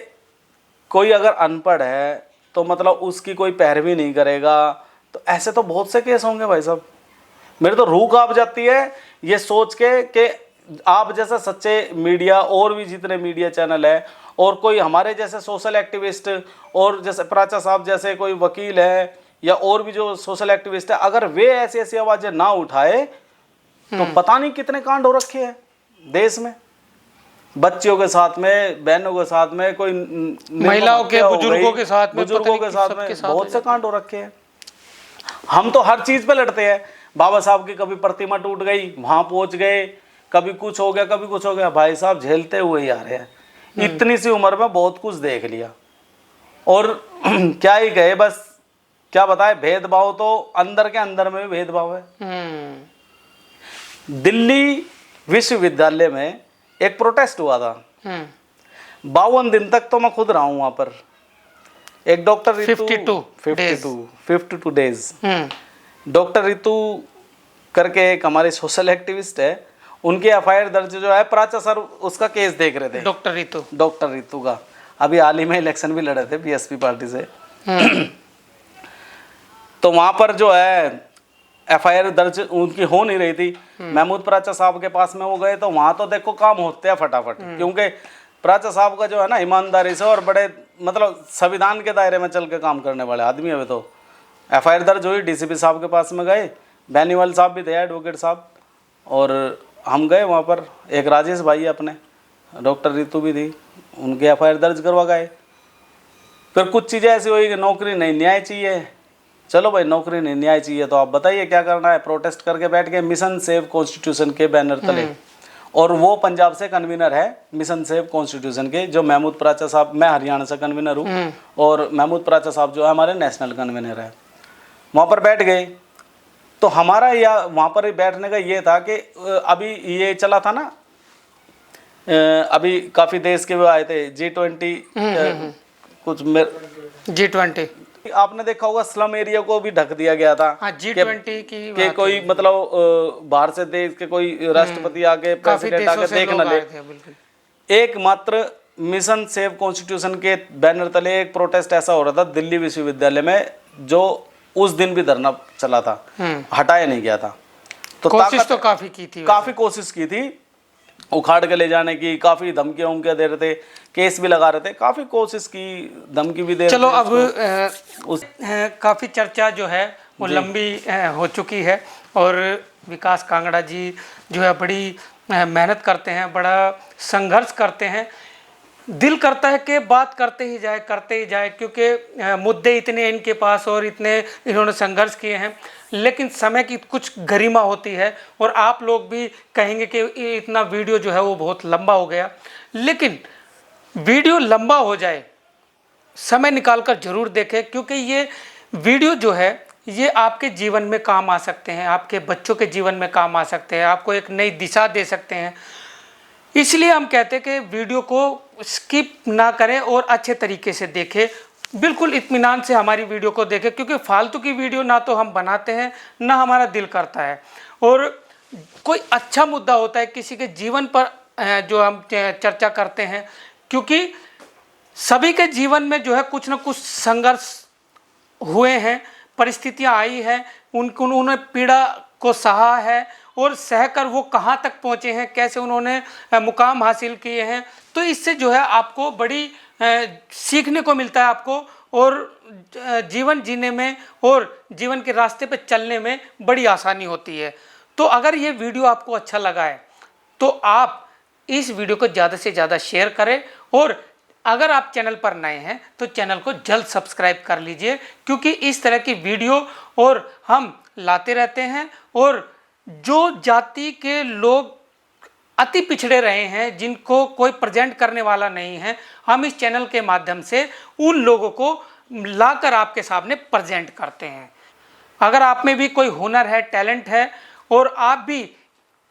Speaker 1: कोई अगर अनपढ़ है तो मतलब उसकी कोई पैरवी नहीं करेगा, तो ऐसे तो बहुत से केस होंगे भाई साहब। मेरे तो रूह कांप जाती है ये सोच के कि आप जैसे सच्चे मीडिया, और भी जितने मीडिया चैनल है, और कोई हमारे जैसे सोशल एक्टिविस्ट, और जैसे प्राचा साहब जैसे कोई वकील है, या और भी जो सोशल एक्टिविस्ट है, अगर वे ऐसी ऐसी आवाजें ना उठाए तो पता नहीं कितने कांड हो रखे हैं देश में, बच्चियों के साथ में, बहनों के साथ में, कोई
Speaker 2: महिलाओं के, बुजुर्गों के साथ में,
Speaker 1: बुजुर्गों के साथ में बहुत से कांड हो रखे हैं। हम तो हर चीज पे लड़ते हैं। बाबा साहब की कभी प्रतिमा टूट गई, वहां पहुंच गए, कभी कुछ हो गया, कभी कुछ हो गया। भाई साहब झेलते हुए ही आ रहे हैं। इतनी सी उम्र में बहुत कुछ देख लिया, और क्या ही कहे, बस क्या बताए, भेदभाव तो अंदर के अंदर में भी भेदभाव है। दिल्ली विश्वविद्यालय में एक प्रोटेस्ट हुआ था, 52 दिन तक तो मैं खुद रहा हूं वहां पर। एक doctor Ritu 52 days doctor Ritu करके एक हमारे सोशल एक्टिविस्ट है, उनके एफआईआर दर्ज जो है, प्राचा सर उसका केस देख रहे थे। डॉक्टर रितु का अभी हाल ही में इलेक्शन भी लड़े थे बीएसपी पार्टी से। तो वहां पर जो है एफआईआर दर्ज उनकी हो नहीं रही थी। महमूद प्राचा साहब के पास में वो गए, तो वहां तो देखो काम होते हैं फटाफट, क्योंकि प्राचा साहब का जो है ना ईमानदारी से और बड़े मतलब संविधान के दायरे में चल के काम करने वाले आदमी है। तो एफआईआर दर्ज हुई, डीसीपी साहब के पास में गए, बेनीवाल साहब भी थे, एडवोकेट साहब, और हम गए वहाँ पर। एक राजेश भाई अपने, डॉक्टर रितु भी थी, उनके एफआईआर दर्ज करवा गए। फिर कुछ चीज़ें ऐसी हुई कि नौकरी नहीं, न्याय चाहिए। चलो भाई नौकरी नहीं, न्याय चाहिए, तो आप बताइए क्या करना है। प्रोटेस्ट करके बैठ गए मिशन सेव कॉन्स्टिट्यूशन के बैनर तले, और वो पंजाब से कन्वीनर है मिशन सेव कॉन्स्टिट्यूशन के, जो महमूद प्राचा साहब, मैं हरियाणा से कन्वीनर हूँ, और महमूद प्राचा साहब जो है हमारे नेशनल कन्वीनर है। वहाँ पर बैठ गए, तो हमारा या वहाँ पर बैठने का ये था कि अभी ये चला था ना, अभी काफ़ी देश के वो आए थे, G20 कुछ
Speaker 2: G20
Speaker 1: आपने देखा होगा, स्लम एरिया को भी ढक दिया गया था।
Speaker 2: हाँ, G20 की
Speaker 1: कोई मतलब बाहर से देश के कोई राष्ट्रपति आके, प्रेसिडेंट आके देख न ले। एकमात्र मिशन सेव कॉन्स्टिट्यूशन के बैनर तले एक प्रोटेस्ट ऐसा हो रहा था दिल्ली विश्वविद्यालय में, जो उस दिन भी धरना चला था, हटाया नहीं गया था। तो
Speaker 2: कोशिश तो काफी की थी,
Speaker 1: काफी कोशिश की थी उखाड़ के ले जाने की, काफी धमकियां उमकियां दे रहे थे, केस भी लगा रहे थे, काफी कोशिश की, धमकी भी दे रहे थे।
Speaker 2: चलो अब काफी चर्चा जो है वो लंबी हो चुकी है, और विकास कांगड़ा जी जो है बड़ी मेहनत करते हैं, बड़ा संघर्ष करते हैं। दिल करता है कि बात करते ही जाए, क्योंकि मुद्दे इतने इनके पास और इतने इन्होंने संघर्ष किए हैं, लेकिन समय की कुछ गरिमा होती है। और आप लोग भी कहेंगे कि इतना वीडियो जो है वो बहुत लंबा हो गया, लेकिन वीडियो लंबा हो जाए, समय निकाल कर जरूर देखें, क्योंकि ये वीडियो जो है ये आपके जीवन में काम आ सकते हैं, आपके बच्चों के जीवन में काम आ सकते हैं, आपको एक नई दिशा दे सकते हैं। इसलिए हम कहते हैं कि वीडियो को स्किप ना करें और अच्छे तरीके से देखें, बिल्कुल इत्मीनान से हमारी वीडियो को देखें, क्योंकि फालतू की वीडियो ना तो हम बनाते हैं ना हमारा दिल करता है। और कोई अच्छा मुद्दा होता है किसी के जीवन पर जो हम चर्चा करते हैं, क्योंकि सभी के जीवन में जो है कुछ ना कुछ संघर्ष हुए हैं, परिस्थितियां आई हैं, उन्होंने पीड़ा को सहा है और सहकर वो कहाँ तक पहुँचे हैं, कैसे उन्होंने मुकाम हासिल किए हैं। तो इससे जो है आपको बड़ी सीखने को मिलता है आपको, और जीवन जीने में और जीवन के रास्ते पे चलने में बड़ी आसानी होती है। तो अगर ये वीडियो आपको अच्छा लगा है तो आप इस वीडियो को ज़्यादा से ज़्यादा शेयर करें, और अगर आप चैनल पर नए हैं तो चैनल को जल्द सब्सक्राइब कर लीजिए, क्योंकि इस तरह की वीडियो और हम लाते रहते हैं। और जो जाति के लोग अति पिछड़े रहे हैं, जिनको कोई प्रेजेंट करने वाला नहीं है, हम इस चैनल के माध्यम से उन लोगों को लाकर आपके सामने प्रेजेंट करते हैं। अगर आप में भी कोई हुनर है, टैलेंट है, और आप भी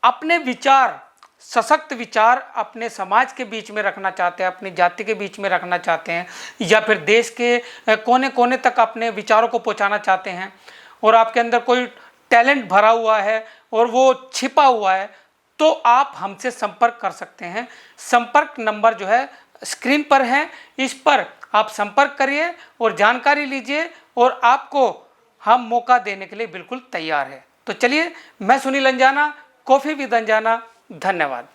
Speaker 2: अपने विचार, सशक्त विचार अपने समाज के बीच में रखना चाहते हैं, अपनी जाति के बीच में रखना चाहते हैं, या फिर देश के कोने कोने तक अपने विचारों को पहुंचाना चाहते हैं, और आपके अंदर कोई टैलेंट भरा हुआ है और वो छिपा हुआ है, तो आप हमसे संपर्क कर सकते हैं। संपर्क नंबर जो है स्क्रीन पर है, इस पर आप संपर्क करिए और जानकारी लीजिए, और आपको हम मौका देने के लिए बिल्कुल तैयार है। तो चलिए, मैं सुनील अंजाना, कॉफ़ी विद अंजाना, धन्यवाद।